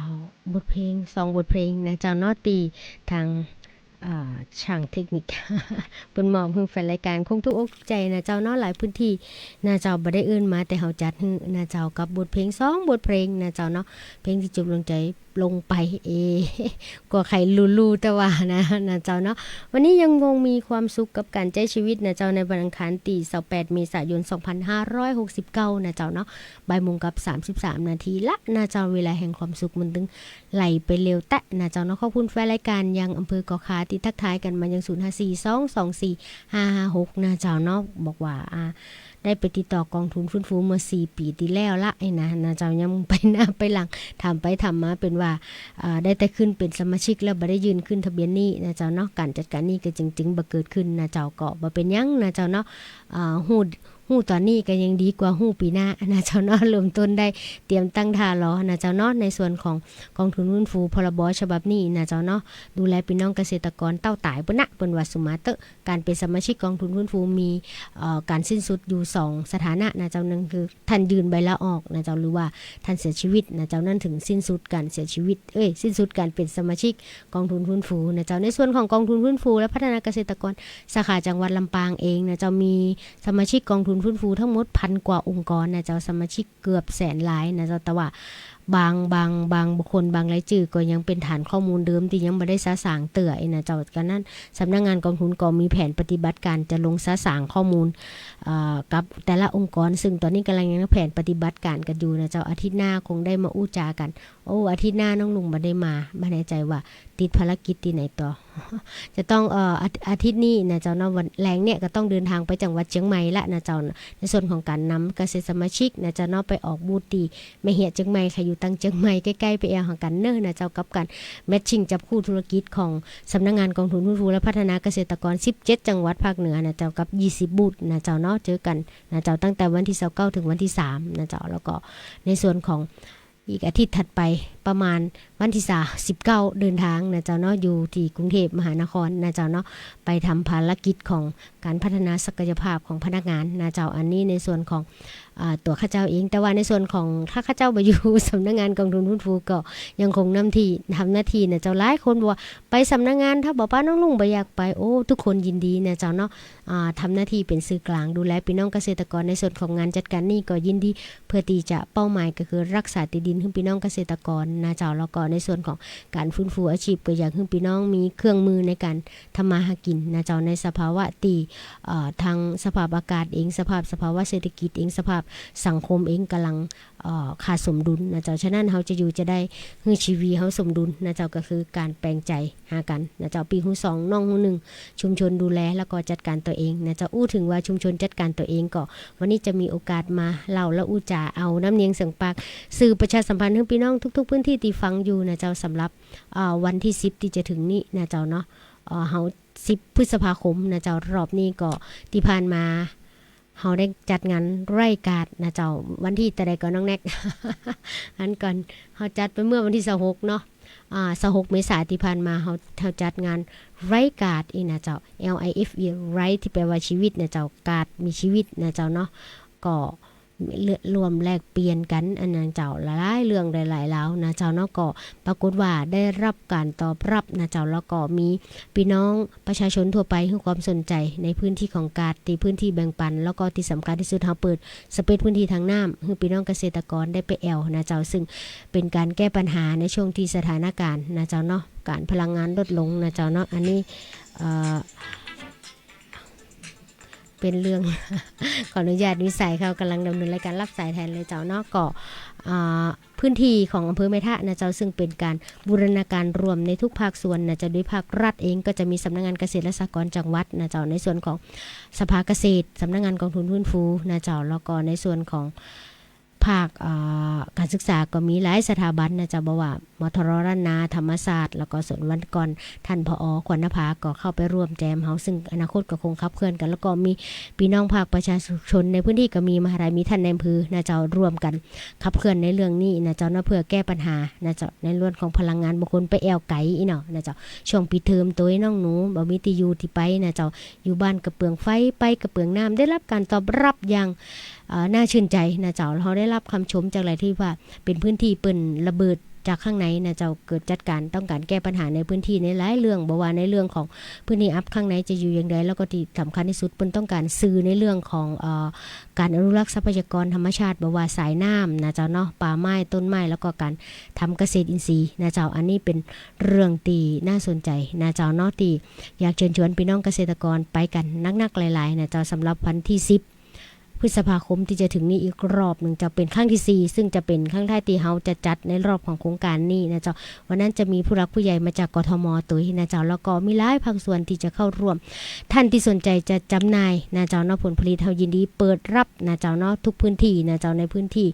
บทเพลง2บทเพลงนะเจ้าเนาะตีทางช่างเทคนิค เปิ้นมอบให้แฟนรายการคงทุกอกทุกใจนะเจ้าเนาะหลายพื้นที่นะเจ้าบ่ได้เอิ้นมาแต่เฮาจัดให้นะเจ้ากับบทเพลง2บทเพลงนะเจ้าเนาะเพลงที่จบลงใจลงไปกว่าใครรู้ๆแต่ว่านะเจ้าเนาะวันนี้ยังคงมีความสุขกับการใช้ชีวิตนะเจ้าในวันอังคารที่28เมษายน2569นะเจ้าเนาะบ่ายโมงกับ33นาทีละนะเจ้าเวลาแห่งความสุขมันถึงไหลไปเร็วแตะนะเจ้าเนาะขอบคุณแฟนรายการยังอำเภอเกาะคาที่ทักทายกันมายัง0542245556นะเจ้าเนาะบอกว่าได้ไปติดต่อกองทุนฟื้นฟูเมื่อ4ปีที่แล้วละไอ้นะเจ้ายังไปหน้าไปหลังทำไปทำมาเป็นว่าได้แต่ขึ้นเป็นสมาชิกแล้วบ่ได้ยืนขึ้นทะเบียนหนี้นะเจ้าเนาะการจัดการหนี้ก็จริงๆบ่เกิดขึ้นนะเจ้าก็บ่เป็นหยังนะเจ้าเนาะฮู้ตอนนี้ก็ยังดีกว่าฮู้ปีหน้านะเจ้าเนาะเริ่มต้นได้เตรียมตั้งท่ารอนะเจ้าเนาะในส่วนของกองทุนฟื้นฟูพรบฉบับนี้นะเจ้าเนาะดูแลพี่น้องเกษตรกรเต้าตายเปิ้นน่ะเปิ้นว่าสุมาเตอร์การเป็นสมาชิกกองทุนฟื้นฟูมีการสิ้นสุดอยู่2สถานะนะเจ้านึงคือท่านยืนใบลาออกนะเจ้าหรือว่าท่านเสียชีวิตนะเจ้านั่นถึงสิ้นสุดการเสียชีวิตสิ้นสุดการเป็นสมาชิกกองทุนฟื้นฟูนะเจ้าในส่วนของกองทุนฟื้นฟูและพัฒนาเกษตรกรสาขาจังหวัดลำปางเองนะเจ้ามีสมาชิกกองทุนฟื้นฟูทั้งหมด1,000 กว่าองค์กรนะเจ้าสมาชิกเกือบแสนหลายนะเจ้าแต่ว่าบางบุคคลบางรายชื่อก็ยังเป็นฐานข้อมูลเดิมที่ยังไม่ได้สะสางเตื่อยนะเจ้ากันนั้นสำนักงานกองทุนก็มีแผนปฏิบัติการจะลงสะสางข้อมูลกับแต่ละองค์กรซึ่งตอนนี้กำลังยังแผนปฏิบัติการกันอยู่นะเจ้าอาทิตย์หน้าคงได้มาอู้จากันอาทิตย์หน้าน้องลุงบ่ได้มาบ่แน่ใจว่าติดภารกิจที่ไหนต่อ จะต้องอาทิตย์นี้นะเจ้าเนาะวันแรงเนี่ยก็ต้องเดินทางไปจังหวัดเชียงใหม่ละนะเจ้าในส่วนของการนำเกษตรสมาชิกนะเจ้าเนาะไปออกบูธตีแม่เหียเชียงใหม่ค่ะอยู่ตั้งเชียงใหม่ใกล้ๆไปแอลของกันเน้อนะเจ้ากับการแมทชิ่งจับคู่ธุรกิจของสำนักงานกองทุนฟื้นฟูและพัฒนาเกษตรกร17จังหวัดภาคเหนือนะเจ้ากับ20บูธนะเจ้าเนาะเจอกันนะเจ้าตั้งแต่วันที่29ถึงวันที่3นะเจ้าแล้วก็ในส่วนของอีกอาทิตย์ถัดไปประมาณวันที่19เดินทางนะเจ้าเนาะอยู่ที่กรุงเทพมหานครนะเจ้าเนาะไปทำภารกิจของการพัฒนาศักยภาพของพนักงานนะเจ้าอันนี้ในส่วนของตัวข้าเจ้าเองแต่ว่าในส่วนของถ้าข้าเจ้าไปอยู่ สำนักงานกองทุนฟื้นฟูก็ยังคงทำหน้าที่นะเจ้าหลายคนบอกว่าไปสำนักงานถ้าบอกป้าน้องลุงบ่อยากไปทุกคนยินดีนะเจ้าเนาะทำหน้าที่เป็นสื่อกลางดูแลพี่น้องเกษตรกรในส่วนของงานจัดการนี่ก็ยินดีเพื่อที่จะเป้าหมายก็คือรักษาที่ดินให้พี่น้องเกษตรกรนะเจ้าแล้วก็ในส่วนของการฟื้นฟูอาชีพก็อยากให้พี่น้องมีเครื่องมือในการทำมาหากินนะเจ้าในสภาวะที่ทางสภาพอากาศเองสภาวะเศรษฐกิจเองสภาพสังคมเองกำลังขาดสมดุลนะเจ้าฉะนั้นเฮาจะอยู่จะได้ให้ชีวิตเฮาสมดุลนะเจ้าก็คือการแปลงใจหากันนะเจ้าปีที่2น้องที่1ชุมชนดูแลแล้วก็จัดการตัวเองนะเจ้าอู้ถึงว่าชุมชนจัดการตัวเองก็วันนี้จะมีโอกาสมาเล่าและอู้จาเอาน้ำเนียงเสียงปากสื่อประชาสัมพันธ์ให้พี่น้องทุกๆพื้นที่ที่ฟังอยู่นะเจ้าสำหรับวันที่10ที่จะถึงนี้นะเจ้าเนาะเฮา10พฤษภาคมนะเจ้ารอบนี้ก็ที่ผ่านมาเฮาได้จัดงานไร่กาดนะเจ้าวันที่แต่ใดก็น้องแน็ก อันก่อนเฮาจัดไปเมื่อวันที่26เนาะ26เมษายนที่ผ่านมาเฮาจัดงานไร่กาดอีนะเจ้า LIFE ไรที่แปลว่าชีวิตนะเจ้ากาดมีชีวิตนะเจ้าเนาะก็รวมแลกเปลี่ยนกันอันนั้นเจ้าหลายเรื่องหลายๆแล้วนะเจ้าเนาะก็ปรากฏว่าได้รับการตอบรับนะเจ้าแล้วก็มีพี่น้องประชาชนทั่วไปให้ความสนใจในพื้นที่ของกาดที่พื้นที่แบ่งปันแล้วก็ที่สำคัญที่สุดเฮาเปิดสเปซพื้นที่ทางน้ำให้พี่น้องเกษตรกรได้ไปแอลนะเจ้าซึ่งเป็นการแก้ปัญหาในช่วงที่สถานการณ์นะเจ้าเนาะการพลังงานลดลงนะเจ้าเนาะอันนี้เป็นเรื่อง ขออนุญาตวิสัยเขากำลังดำเนินรายการรับสายแทนเลยเจ้าเนาะก็พื้นที่ของอำเภอแม่ทะนะเจ้าซึ่งเป็นการบูรณาการรวมในทุกภาคส่วนนะเจ้าด้วยภาครัฐเองก็จะมีสำนักงานเกษตรและสหกรณ์จังหวัดนะเจ้าในส่วนของสภาเกษตรสำนักงานกองทุนฟื้นฟูนะเจ้าแล้วก็ในส่วนของภาคการศึกษาก็มีหลายสถาบันนะเจ้าบอกว่ามทรรัตนาธรรมศาสตร์แล้วก็ส่วนวันก่อนท่านผอ.ขวัญนภาก็เข้าไปร่วมแจมเฮาซึ่งอนาคตก็คงขับเคลื่อนกันแล้วก็มีพี่น้องภาคประชาชนในพื้นที่ก็มีมหาวิทยาลัยมีท่านในอำเภอนะเจ้าร่วมกันขับเคลื่อนในเรื่องนี้นะเจ้าเพื่อแก้ปัญหานะเจ้าในเรื่องของพลังงานบางคนไปแอวไกลอีเนาะนะเจ้าช่วงปิดเทอมตัวน้องหนูบ่มีที่อยู่ที่ไปนะเจ้าอยู่บ้านกระเปืองไฟไปกระเปืองน้ำได้รับการตอบรับอย่างน่าชื่นใจนะเจ้าเราได้รับคำชมจากหลายที่ว่าเป็นพื้นที่เปิ้นระเบิด จากข้างในนะเจ้าเกิดจัดการต้องการแก้ปัญหาในพื้นที่ในหลายเรื่องบ่ว่าในเรื่องของพื้นที่อัพข้างในจะอยู่อย่างไรแล้วก็ที่สำคัญที่สุดเพิ่นต้องการสื่อในเรื่องของการอนุรักษ์ทรัพยากรธรรมชาติบ่ว่าสายน้ำนะเจ้าเนาะป่าไม้ต้นไม้แล้วก็การทำเกษตรอินทรีย์นะเจ้าอันนี้เป็นเรื่องที่น่าสนใจนะเจ้าเนาะที่อยากเชิญชวนพี่น้องเกษตรกรไปกันนักๆหลายๆนะเจ้าสำหรับวันที่10พฤษภาคมที่จะถึงนี้อีกรอบหนึ่งจะเป็นครั้งที่4ซึ่งจะเป็นครั้งท้ายที่เฮาจะจัดในรอบของโครงการนี้นะเจ้าวันนั้นจะมีผู้รักผู้ใหญ่มาจากกทมตุ้ยนะเจ้าแล้วก็มีหลายภาคส่วนที่จะเข้าร่วมท่านที่สนใจจะจำหน่ายนะเจ้าเนาะผลผลิตเฮายินดีเปิดรับนะเจ้าเนาะทุกพื้นที่นะเจ้าในพื้นที่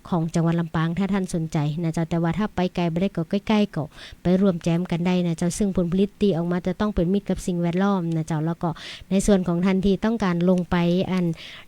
ของจังหวัดลำปางถ้าท่านสนใจนะเจ้าแต่ว่าถ้าไปไกลไม่ได้ก็ใกล้ๆก็ไปร่วมแจมกันได้นะเจ้าซึ่งผลผลิตที่ออกมาจะต้องเป็นมิตรกับสิ่งแวดล้อมนะเจ้าแล้วก็ในส่วนของท่านที่ต้องการลงไป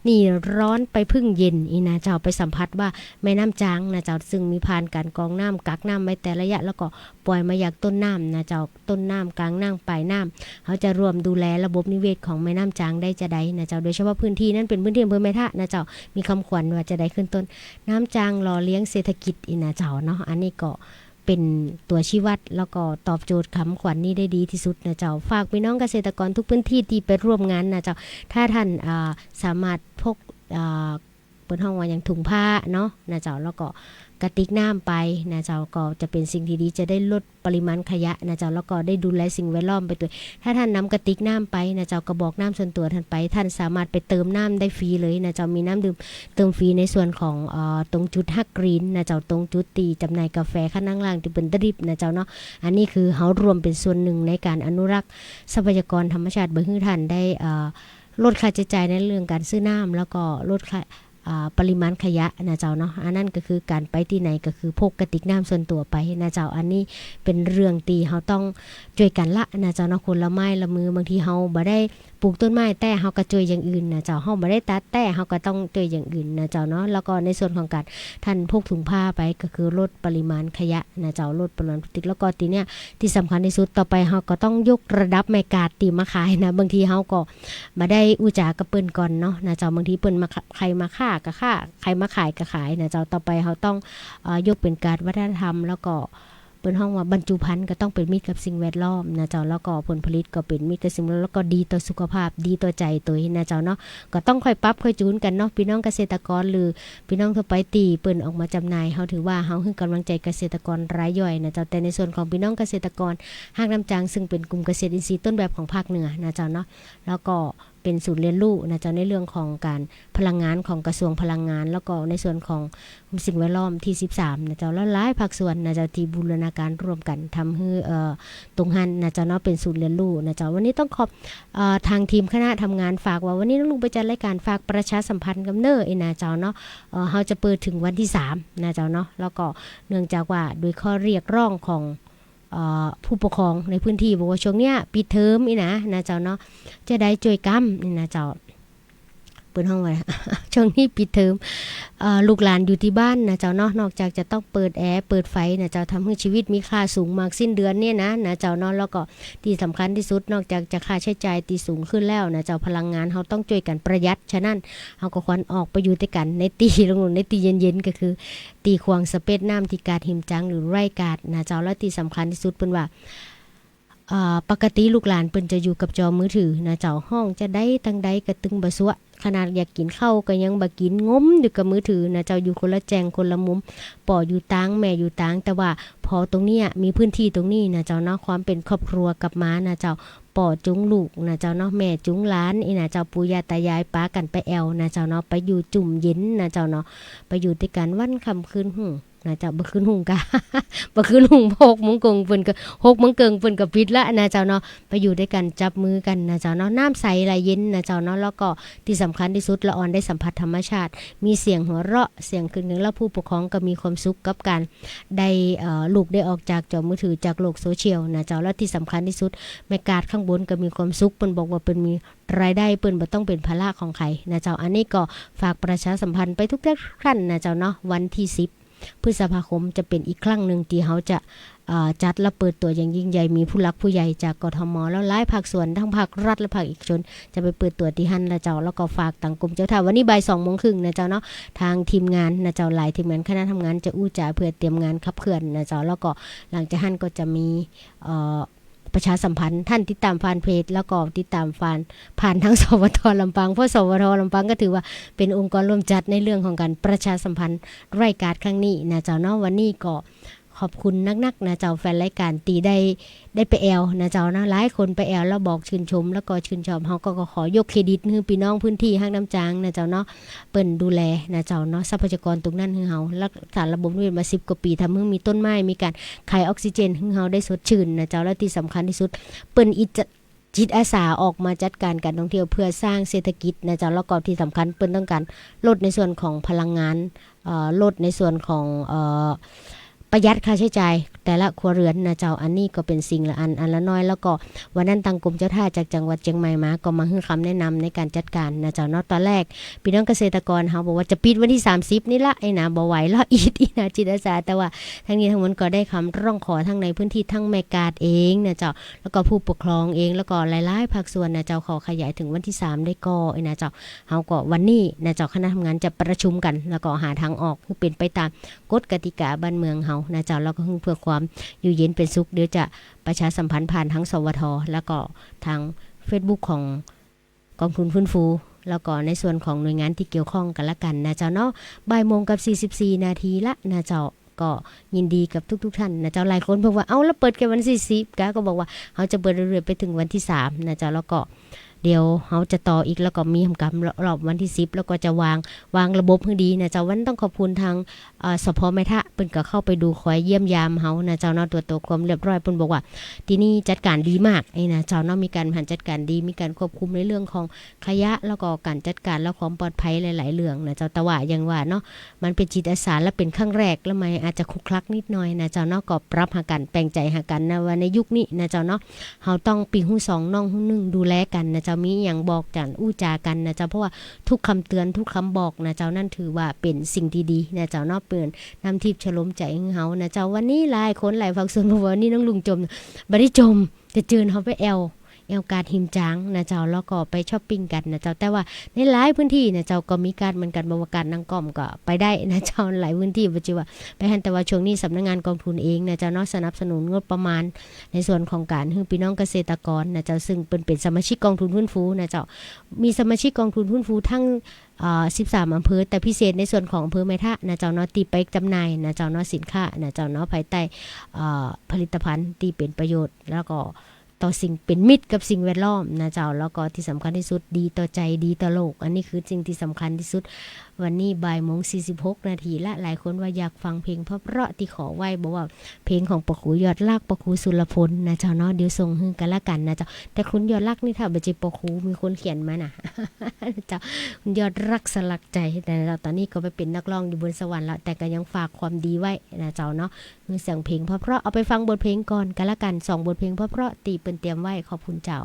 นี่ร้อนไปพึ่งเย็นอีนะเจ้าไปสัมผัสว่าแม่น้ำจางนะเจ้าซึ่งมีผ่านการกรองน้ำกักน้ำไว้แต่ระยะแล้วก็ปล่อยมาจากต้นน้ำนะเจ้าต้นน้ำกลางน้ำปลายน้ำเขาจะรวมดูแลระบบนิเวศของแม่น้ำจางได้จะได้นะเจ้าโดยเฉพาะพื้นที่นั้นเป็นพื้นที่อำเภอแม่ทะนะเจ้ามีคำขวัญว่าจะได้ขึ้นต้นน้ำจางหล่อเลี้ยงเศรษฐกิจอีนะเจ้าเนาะอันนี้ก็เป็นตัวชี้วัดแล้วก็ตอบโจทย์คำขวัญนี้ได้ดีที่สุดนะเจ้าฝากพี่น้องเกษตรกรทุกพื้นที่ที่ไปร่วมงานนะเจ้าถ้าท่านสามารถพกเปิดห้องว่าอย่างถุงผ้าเนาะนะเจ้าแล้วก็กระติกน้ำไปนะเจ้าก็จะเป็นสิ่งที่ดีจะได้ลดปริมาณขยะนะเจ้าแล้วก็ได้ดูแลสิ่งแวดล้อมไปด้วยถ้าท่านนำกระติกน้ำไปนะเจ้ากระบอกน้ำส่วนตัวท่านไปท่านสามารถไปเติมน้ำได้ฟรีเลยนะเจ้ามีน้ำดื่มเติมฟรีในส่วนของตรงจุดฮักกรีนนะเจ้าตรงจุดตีจำหน่ายกาแฟข้างล่างที่เป็นดริบนะเจ้าเนาะอันนี้คือเฮารวมเป็นส่วนหนึ่งในการอนุรักษ์ทรัพยากรธรรมชาติเพื่อให้ท่านได้ลดค่าใช้จ่ายในเรื่องการซื้อน้ำแล้วก็ลดค่าปริมาณขยะนะเจ้าเนาะอันนั้นก็คือการไปที่ไหนก็คือพกกระติกน้ำส่วนตัวไปนะเจ้าอันนี้เป็นเรื่องที่เฮาต้องช่วยกันละนะเจ้าเนาะคนละไม้ละมือบางทีเฮาบ่ได้ปลูกต้นไม้แต่เฮาก็ช่วยอย่างอื่นนะเจ้าเฮาบ่ได้ตัดแต่เฮาก็ต้องช่วยอย่างอื่นนะเจ้าเนาะแล้วก็ในส่วนของการท่านพกถุงผ้าไปก็คือลดปริมาณขยะนะเจ้าลดปริมาณพลาสติกแล้วก็ทีเนี้ยที่สำคัญที่สุดต่อไปเฮาก็ต้องยกระดับแม่กาดตีมาขายนะบางทีเฮาก็บ่ได้อุจากับเปิ้นก่อนเนาะนะเจ้าบางทีเปิ้นมาใครมาฆ่าก็ฆ่าใครมาขายก็ขายนะเจ้าต่อไปเฮาต้องยกเป็นการวัฒนธรรมแล้วก็เปิ้นห้องว่าบรรจุภัณฑ์ก็ต้องเป็นมิตรกับสิ่งแวดล้อมนะเจ้าแล้วก็ผลผลิตก็เป็นมิตรกับสิ่งแวดล้อมแล้วก็ดีต่อสุขภาพดีต่อใจตัวนะเจ้าเนาะก็ต้องค่อยปรับค่อยจูนกันเนาะพี่น้องเกษตรกรหรือพี่น้องทั่วไปตีเปิ้นออกมาจำหน่ายเฮาถือว่าเฮาให้กำลังใจเกษตรกรรายย่อยนะเจ้าแต่ในส่วนของพี่น้องเกษตรกรห้างน้ำจางซึ่งเป็นกลุ่มเกษตรอินทรีย์ต้นแบบของภาคเหนือนะเจ้าเนาะแล้วก็เป็นศูนย์เรียนรู้นะเจ้าในเรื่องของการพลังงานของกระทรวงพลังงานแล้วก็ในส่วนของสิ่งแวดล้อมที่13นะเจ้าแล้วหลายภาคส่วนนะเจ้าที่บูรณาการร่วมกันทำให้ตรงหันนะเจ้าเนาะเป็นศูนย์เรียนรู้นะเจ้าวันนี้ต้องขอบทางทีมคณะทำงานฝากว่าวันนี้น้องลุงไปจัดรายการฝากประชาสัมพันธ์กับเนอนะเจ้าเนาะเฮาจะเปิดถึงวันที่3นะเจ้าเนาะแล้วก็เนื่องจากว่าโดยข้อเรียกร้องของผู้ปกครองในพื้นที่บอกว่าช่วงเนี้ยปิดเทอมนี่นะเจ้าเนาะจะได้ช่วยกำนี่นะเจ้าเปิดห้องไว้ ช่วงนี้ปิดเทอมลูกหลานอยู่ที่บ้านนะเจ้าเนาะนอกจากจะต้องเปิดแอร์เปิดไฟนะเจ้าทำให้ชีวิตมีค่าสูงมากสิ้นเดือนเนี่ยนะเจ้าเนาะแล้วก็ที่สำคัญที่สุดนอกจากจะค่าใช้จ่ายที่สูงขึ้นแล้วนะเจ้าพลังงานเขาต้องช่วยกันประหยัดฉะนั้นเขาก็ควรออกไปอยู่ด้วยกันในตีลงในตีเย็นๆก็คือตีควงสเปซน้ำที่กาดหิมจังหรือไร่กาดนะเจ้าแล้วที่สำคัญที่สุดเป็นว่าปกติลูกหลานเปิ้นจะอยู่กับจอมือถือนะเจ้าห้องจะได้ตั้งใดกระตึงบะซัวขนาดอยากกินข้าวก็ยังบ่กินงมอยู่กับมือถือนะเจ้าอยู่คนละแจงคนละมุมป่ออยู่ตางแม่อยู่ตางแต่ว่าพอตรงนี้มีพื้นที่ตรงนี้นะเจ้าเนาะความเป็นครอบครัวกับม้านะเจ้าป่อจุงลูกนะเจ้าเนาะแม่จุงหลานอีนะเจ้าปู่ย่าตายายป้ากันไปแอวนะเจ้าเนาะไปอยู่จุ่มเย็นนะเจ้าเนาะไปอยู่ด้วยกันวันค่ำคืนนะเจ้าบ่คืนหุงกะ บ่คืนหุง6 โมงกงเพิ่นก็6 โมงเกิงเพิ่นก็ปิดละนะเจ้าเนาะไปอยู่ด้วยกันจับมือกันนะเจ้าเนาะน้ำใสไหลเย็นนะเจ้าเนาะแล้วก็ที่สำคัญที่สุดละออนได้สัมผัสธรรมชาติมีเสียงหัวเราะเสียงคึกนึงแล้วผู้ปกครองก็มีความสุขกับการได้ลูกได้ออกจากจอมือถือจากโลกโซเชียลนะเจ้าแล้วที่สำคัญที่สุดแม่กาดข้างบนก็มีความสุขเพิ่นบอกว่าเพิ่นมีรายได้เปิ้นบ่ต้องเป็นภาระของใครนะเจ้าอันนี้ก็ฝากประชาสัมพันธ์ไปทุกท่านนะเจ้าเนาะวันที่10 พฤษภาคมจะเป็นอีกครั้งหนึ่งที่เขาจะจัดและเปิดตัวอย่างยิ่งใหญ่มีผู้หลักผู้ใหญ่จากกทมแล้วหลายภาคส่วนทั้งภาครัฐและภาคเอกชนจะไปเปิดตัวที่หันนะเจ้าแล้วก็ฝากต่างกรมเจ้าท่าวันนี้บ่าย2:30นะเจ้าเนาะทางทีมงานนะเจ้าหลายทีมงานคณะทำงานจะอู้จ่าเพื่อเตรียมงานขับเคลื่อนนะเจ้าแล้วก็หลังจากหันก็จะมีประชาสัมพันธ์ท่านติดตามผ่านเพจแล้วก็ติดตามผ่านทั้งสวทลำปางเพราะสวทลำปางก็ถือว่าเป็นองค์กรร่วมจัดในเรื่องของการประชาสัมพันธ์รายการครั้งนี้นะเจ้าเนาะวันนี้ก็ขอบคุณนักๆนะเจ้าแฟนรายการตีได้ไปแอลนะเจ้านะหลายคนไปแอลแล้วบอกชื่นชมแล้วก็ชื่นชอบเฮาก็ขอยกเครดิตให้พี่น้องพื้นที่ห้างน้ำจางนะเจ้าเนาะเปิ้นดูแลนะเจ้าเนาะทรัพยากรตรงนั้นให้เฮารักษาระบบนิเวศมา10กว่าปีทำให้มีต้นไม้มีการขายออกซิเจนให้เฮาได้สดชื่นนะเจ้าและที่สำคัญที่สุดเปิ้นจิตอาสาออกมาจัดการการท่องเที่ยวเพื่อสร้างเศรษฐกิจนะเจ้าแล้วก็ที่สำคัญเปิ้นต้องการลดในส่วนของพลังงานลดในส่วนของประหยัดค่าใช้จ่ายแต่ละครัวเรือนนะเจ้าอันนี้ก็เป็นสิ่งละอันละน้อยแล้วก็วันนั้นทางกรมเจ้าท่าจากจังหวัดเชียงใหม่มาก็มาให้คำแนะนำในการจัดการนะเจ้าเนาะตอนแรกพี่น้องเกษตรกรเขาบอกว่าจะปิดวันที่30นี่ละไอ้นะบ่ไหวแล้วอีนะจิตอาสาแต่ว่าทั้งนี้ทั้งมวลก็ได้คำร้องขอทั้งในพื้นที่ทั้งแม่กาดเองนะเจ้าแล้วก็ผู้ปกครองเองแล้วก็หลายๆภาคส่วนนะเจ้าขอขยายถึงวันที่3ได้ก็ไอ้นะเจ้าเฮาก็วันนี้นะเจ้าคณะทำงานจะประชุมกันแล้วก็หาทางออกให้เป็นไปตามกฎกติกาบ้านเมืองเฮานะเจ้าแล้วก็เพื่อความอยู่เย็นเป็นสุขเดี๋ยวจะประชาสัมพันธ์ผ่านทั้งสวทแล้วก็ทาง Facebook ของกองทุนฟื้นฟูแล้วก็ในส่วนของหน่วยงานที่เกี่ยวข้องกันละกันนะเจ้าเนาะ13:44 นาทีละนะเจ้าก็ยินดีกับทุกท่านนะเจ้าหลายคนบอกว่าเอาแล้วเปิดแค่วันที่10ก็บอกว่าเขาจะเปิดเรื่อยๆไปถึงวันที่3นะเจ้าแล้วก็เดี๋ยวเขาจะต่ออีกแล้วก็มีทำการรอบวันที่10แล้วก็จะวางระบบให้ดีนะเจ้าวันต้องขอบคุณทางสพแม่ทะเพิ่นก็เข้าไปดูคอยเยี่ยมยามเฮานะเจ้าเนาะตัวความเรียบร้อยเพิ่นบอกว่าที่นี่จัดการดีมากไอ้นะเจ้าเนาะมีการจัดการดีมีการควบคุมในเรื่องของขยะแล้วก็การจัดการและความปลอดภัยหลายๆเรื่องนะเจ้าแต่ว่าอย่างว่าเนาะมันเป็นจิตอาสาและเป็นครั้งแรกแล้วมันอาจจะคลุกคลักนิดหน่อยนะเจ้าเนาะก็ปรับหากันแปลงใจหากันนะว่าในยุคนี้นะเจ้าเนาะเฮาต้องปีหู2น้องหู1ดูแลกันนะเจ้ามีอย่างบอกจันอู้จากันนะเจ้าเพราะว่าทุกคำเตือนทุกคำบอกนะเจ้านั่นถือว่าเป็นสิ่งดีๆนะเจ้าเนาะเปิ่นนำทิพย์ฉลมใจของเฮานะเจ้าวันนี้หลายคนหลายภาคส่วนบอกว่านี่น้องลุงจมบ่ได้จมจะเจิญเฮาไปแอลการหิมจางนะเจ้าแล้วก็ไปช้อปปิ้งกันนะเจ้าแต่ว่าในหลายพื้นที่นะเจ้าก็มีการเหมือนกันบริการนั่งก้อมก็ไปได้นะเจ้าหลายพื้นที่ปัจจุบันไปหันแต่ว่าช่วงนี้สำนักงานกองทุนเองนะเจ้าเนาะสนับสนุนงบประมาณในส่วนของการให้พี่น้องเกษตรกรนะเจ้าซึ่งเป็นสมาชิกกองทุนฟื้นฟูนะเจ้ามีสมาชิกกองทุนฟื้นฟูทั้ง13อำเภอแต่พิเศษในส่วนของอำเภอแม่ทะนะเจ้าเนาะตีไปจำหน่ายนะเจ้าเนาะสินค้านะเจ้าเนาะภายใต้ผลิตภัณฑ์ที่เป็นประโยชน์แล้วก็ต่อสิ่งเป็นมิตรกับสิ่งแวดล้อมนะเจ้าแล้วก็ที่สำคัญที่สุดดีต่อใจดีต่อโลกอันนี้คือสิ่งที่สำคัญที่สุดวันนี้13:46 นาทีละหลายคนว่าอยากฟังเพลงเพราะที่ขอไว้บอกว่าเพลงของปะครูยอดรักปะครูสุรพลนะเจ้าเนาะเดี๋ยวส่งให้กันละกันนะเจ้าแต่คุณยอดรักนี่ถ้าบ่ใช่ปะครูมีคนเขียนมานะ เจ้าคุณยอดรักสลักใจแต่เราตอนนี้ก็ไปเป็นนักร้องอยู่บนสวรรค์แล้วแต่ก็ยังฝากความดีไว้นะเจ้าเนาะมีเสียงเพลงเพราะเอาไปฟังบทเพลงก่อนกันละกัน2บทเพลงเพราะตีเปิ้นเตรียมไว้ขอบคุณเจ้า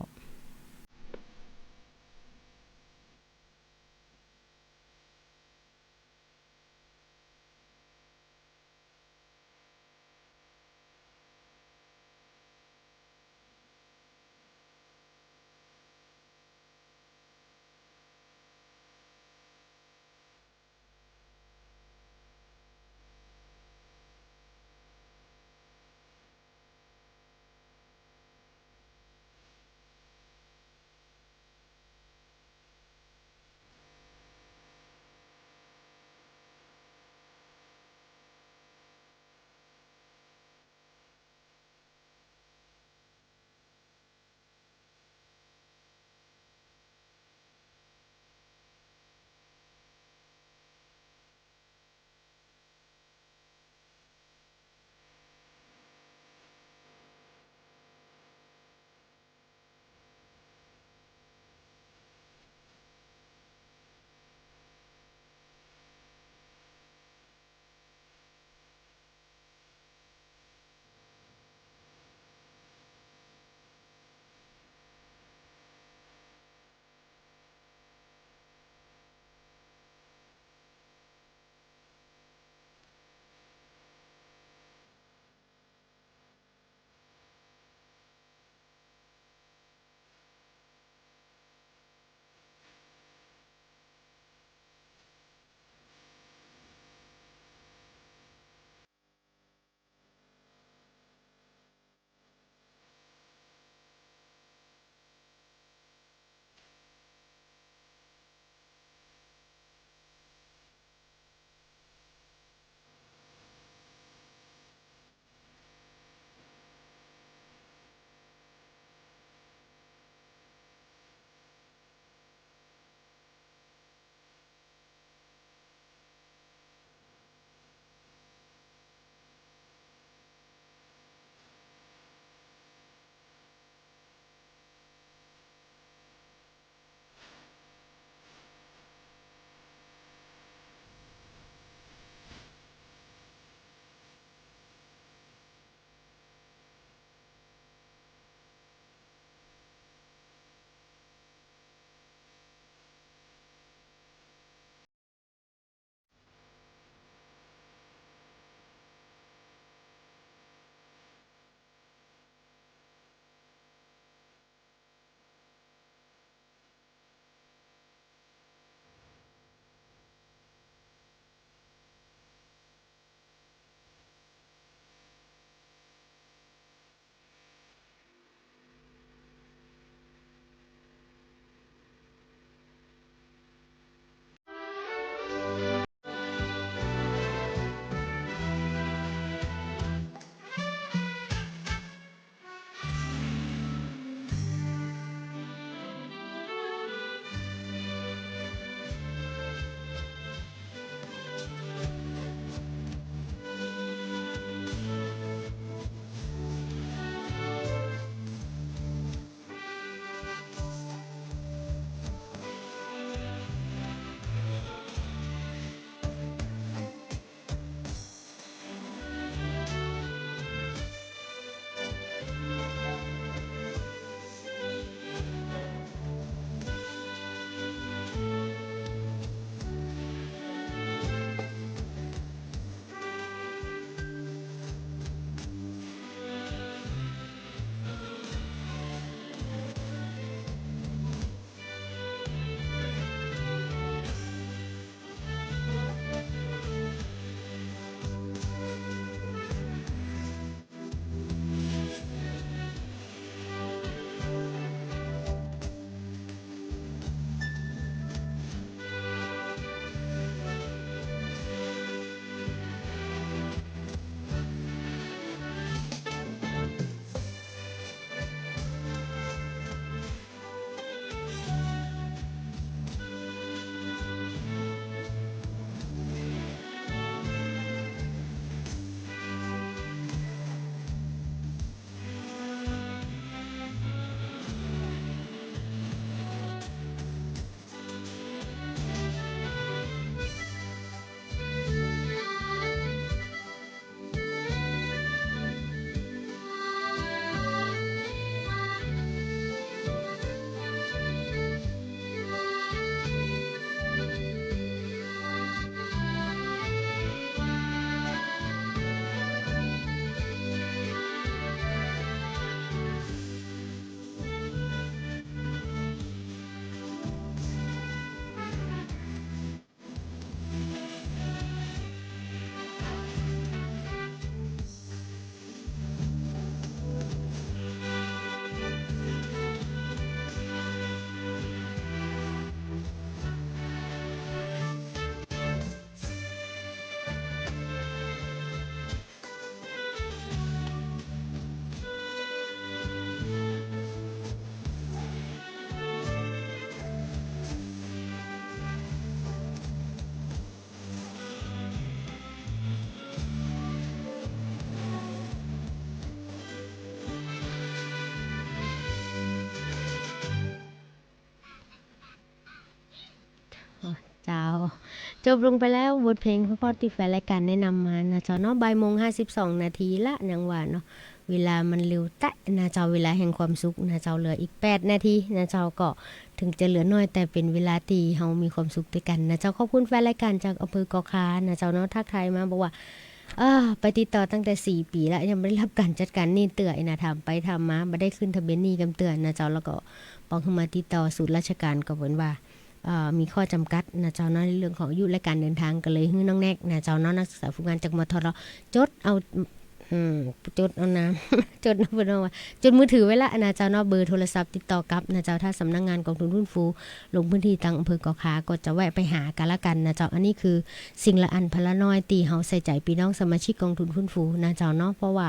จบลงไปแล้วบทเพลงเพราะๆที่แฟนรายการแนะนำมานะเจ้าเนาะบ่ายโมง52นาทีละยังว่าเนาะเวลามันเร็วแตะนะเจ้าเวลาแห่งความสุขนะเจ้าเหลืออีก8นาทีนะเจ้าก็ถึงจะเหลือน้อยแต่เป็นเวลาที่เฮามีความสุขด้วยกันนะเจ้าขอบคุณแฟนรายการจากอำเภอกอคานะเจ้าเนาะทักทายมาบอกว่าไปติดต่อตั้งแต่4ปีแล้วยังไม่ได้รับการจัดการหนี้เตือนะทำไปทำมาบ่ได้ขึ้นทะเบียนหนี้กำเตือนนะเจ้าแล้วก็บอกขึ้นมาติดต่อศูนย์ราชการก็เหมือนว่ามีข้อจำกัดนะเจ้าเนาะในเรื่องของอายุและการเดินทางก็เลยให้น้องแนกนะเจ้าเนาะนักศึกษาฝึกงานจากมทรจดเอาจดเอานะจดเพิ่นว่าจดมือถือไว้ละนะเจ้าเนาะเบอร์โทรศัพท์ติดต่อกับนะเจ้าถ้าสำนักงานกองทุนหุ้นฟูลงพื้นที่ตั้งอำเภอกอคาก็จะแวะไปหากันละกันนะเจ้าอันนี้คือสิ่งละอันพละน้อยตีเฮาใส่ใจพี่น้องสมาชิกกองทุนหุ้นฟูนะเจ้าเนาะเพราะว่า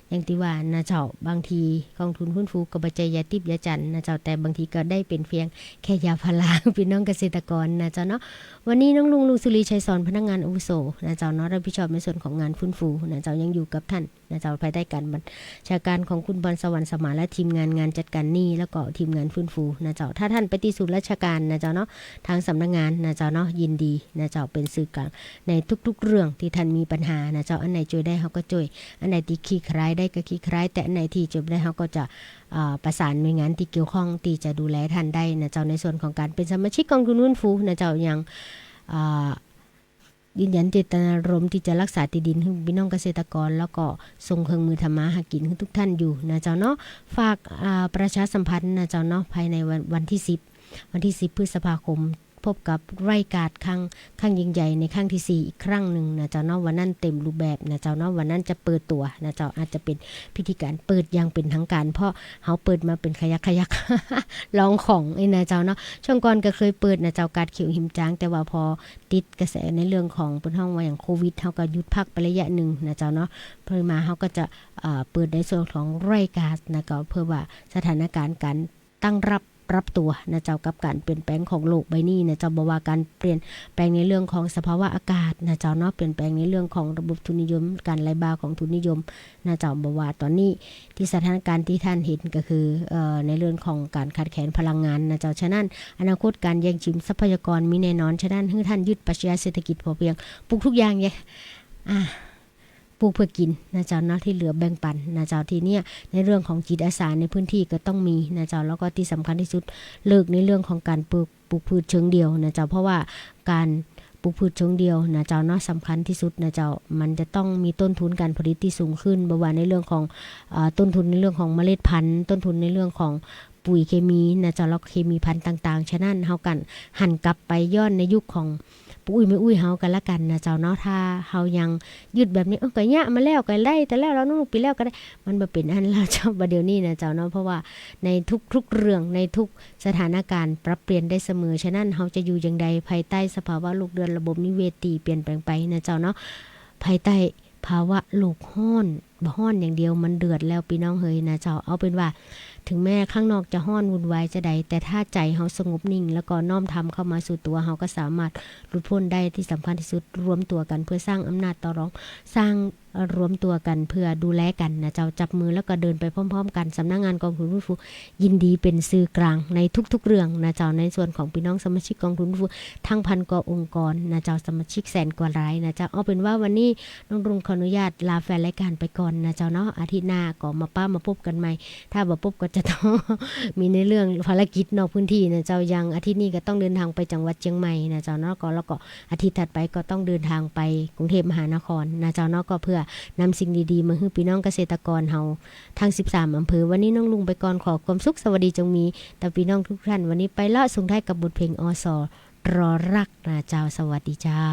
อย่างที่ว่านะเจ้าบางทีกองทุนหุ้นฟูก็บ่ใจยาติบยาจันนะเจ้าแต่บางทีก็ได้เป็นเพียงแค่ยาพาราพี่น้องเกษตรกรนะเจ้าเนาะวันนี้น้องลุงสุรีชัยสอนพนักงานอาวุโสนะเจ้าเนาะรับผิดชอบในส่วนของงานฟื้นฟูนะเจ้ายังอยู่กับท่านนะเจ้าภายใต้การบัญชาการของคุณบอลสวรรค์สมานและทีมงานจัดการหนี้แล้วก็ทีมงานฟื้นฟูนะเจ้าถ้าท่านไปที่ศูนย์ราชการนะเจ้าเนาะทางสำนักงานนะเจ้าเนาะยินดีนะเจ้าเป็นสื่อกลางในทุกๆเรื่องที่ท่านมีปัญหานะเจ้าอันไหนช่วยได้เฮาก็ช่วยอันไหนที่ขี้คร้ายได้ก็ขี้คร้ายแต่อันไหนที่ช่วยได้เฮาก็จะประสานหน่วยงานที่เกี่ยวข้องที่จะดูแลท่านได้นะเจ้าในส่วนของการเป็นสมาชิกกองทุนหุ้นฟูนะเจ้ายังยืนยันเจตนารมณ์ที่จะรักษาที่ดินให้พี่น้องเกษตรกรแล้วก็ส่งเครื่องมือทำมาหากินให้ทุกท่านอยู่นะเจ้าเนาะฝากประชาสัมพันธ์นะเจ้าเนาะภายในวันที่10พฤษภาคมพบกับรายการครั้งยิ่งใหญ่ในครั้งที่4อีกครั้งนึงนะเจ้าเนาะวันนั้นเต็มรูปแบบนะเจ้าเนาะวันนั้นจะเปิดตัวนะเจ้าอาจจะเป็นพิธีการเปิดอย่างเป็นทางการเพราะเฮาเปิดมาเป็นขยัก ลองของนะเจ้าเนาะช่วงก่อนก็เคยเปิดนะเจ้าการเขียวหิมจางแต่ว่าพอติดกระแสในเรื่องของเปิ้นฮ้องว่าอย่างโควิดเฮาก็หยุดพักไประยะนึงนะเจ้าเนาะเพิ่นมาเฮาก็จะเปิดในส่วนของรายการนะก็เพื่อว่าสถานการณ์การตั้งรับตัวนะเจ้ากับการเปลี่ยนแปลงของโลกใบนี้นะเจ้าบ่ว่าการเปลี่ยนแปลงในเรื่องของสภาวะอากาศนะเจ้าเนาะเปลี่ยนแปลงในเรื่องของระบบทุนนิยมการไหลบ่าของทุนนิยมนะเจ้าบ่ว่าตอนนี้ที่สถานการณ์ที่ท่านเห็นก็คือในเรื่องของการขาดแคลนพลังงานนะเจ้าฉะนั้นอนาคตการแย่งชิงทรัพยากรมีแน่นอนฉะนั้นให้ท่านยึดปรัชญาเศรษฐกิจพอเพียงปลูกทุกอย่างปลูกเพื่อกินนะเจ้าเนาะที่เหลือแบ่งปันนะเจ้าทีเนี้ยในเรื่องของจิตอาสาในพื้นที่ก็ต้องมีนะเจ้าแล้วก็ที่สำคัญที่สุดเลิกในเรื่องของการปลูกพืชเชิงเดียวนะเจ้าเพราะว่าการปลูกพืชเชิงเดียวนะเจ้าเนาะสำคัญที่สุดนะเจ้ามันจะต้องมีต้นทุนการผลิตที่สูงขึ้นบ่ว่าในเรื่องของต้นทุนในเรื่องของเมล็ดพันธุ์ต้นทุนในเรื่องของปุ๋ยเคมีนะเจ้าแล้วเคมีพันธุ์ต่างๆฉะนั้นเฮากันหันกลับไปย้อนในยุคของอุ้ยไม่อุ้ยเฮากันละกันนะเจ้าเนาะถ้าเฮายังยึดแบบนี้ก็ยะมาแล้วก็ได้แต่แล้วเรานู่นปีแล้วก็ได้มันบ่เป็นอันแล้วเจ้าบัดเดี๋ยวนี้นะเจ้าเนาะเพราะว่าในทุกเรื่องในทุกสถานการณ์ปรับเปลี่ยนได้เสมอฉะนั้นเฮาจะอยู่อย่างใดภายใต้สภาวะโลกเดือนระบบนิเวศตีเปลี่ยนแปลงไปนะเจ้าเนาะภายใต้ภาวะโลกร้อนบ่ร้อนอย่างเดียวมันเดือดแล้วพี่น้องเฮยนะเจ้าเอาเป็นว่าถึงแม้ข้างนอกจะร้อนวุ่นวายจะใดแต่ถ้าใจเฮาสงบนิ่งแล้วก็น้อมทำเข้ามาสู่ตัวเฮาก็สามารถหลุดพ้นได้ที่สำคัญที่สุดรวมตัวกันเพื่อสร้างอำนาจต่อรองสร้างรวมตัวกันเพื่อดูแลกันนะเจ้าจับมือแล้วก็เดินไปพร้อมๆกันสำนักงานกองทุนหุ้นฟูยินดีเป็นสื่อกลางในทุกๆเรื่องนะเจ้าในส่วนของพี่น้องสมาชิกกองทุนหุ้นฟูทั้งพันกว่าองค์กรนะเจ้าสมาชิกแสนกว่ารายนะเจ้าเอาเป็นว่าวันนี้น้องรุ่งขออนุญาตลาแฟนรายการไปก่อนนะเจ้าเนาะอาทิตย์หน้าก็มาพบกันใหม่ถ้าบ่พบก็จะต้อง มีในเรื่องภารกิจนอกพื้นที่นะเจ้ายังอาทิตย์นี้ก็ต้องเดินทางไปจังหวัดเชียงใหม่นะเจ้าเนาะก็แล้วก็อาทิตย์ถัดไปก็ต้องเดินทางไปกรุงเทพมหานครนะเจ้าเนาะก็เพื่อนำสิ่งดีๆมาให้พี่น้องเกษตรกรเฮาทั้ง13อำเภอวันนี้น้องลุงไปก่อนขอความสุขสวัสดีจงมีแต่พี่น้องทุกท่านวันนี้ไปละส่งท้ายกับบทเพลงอสรอรักนะเจ้าสวัสดีเจ้า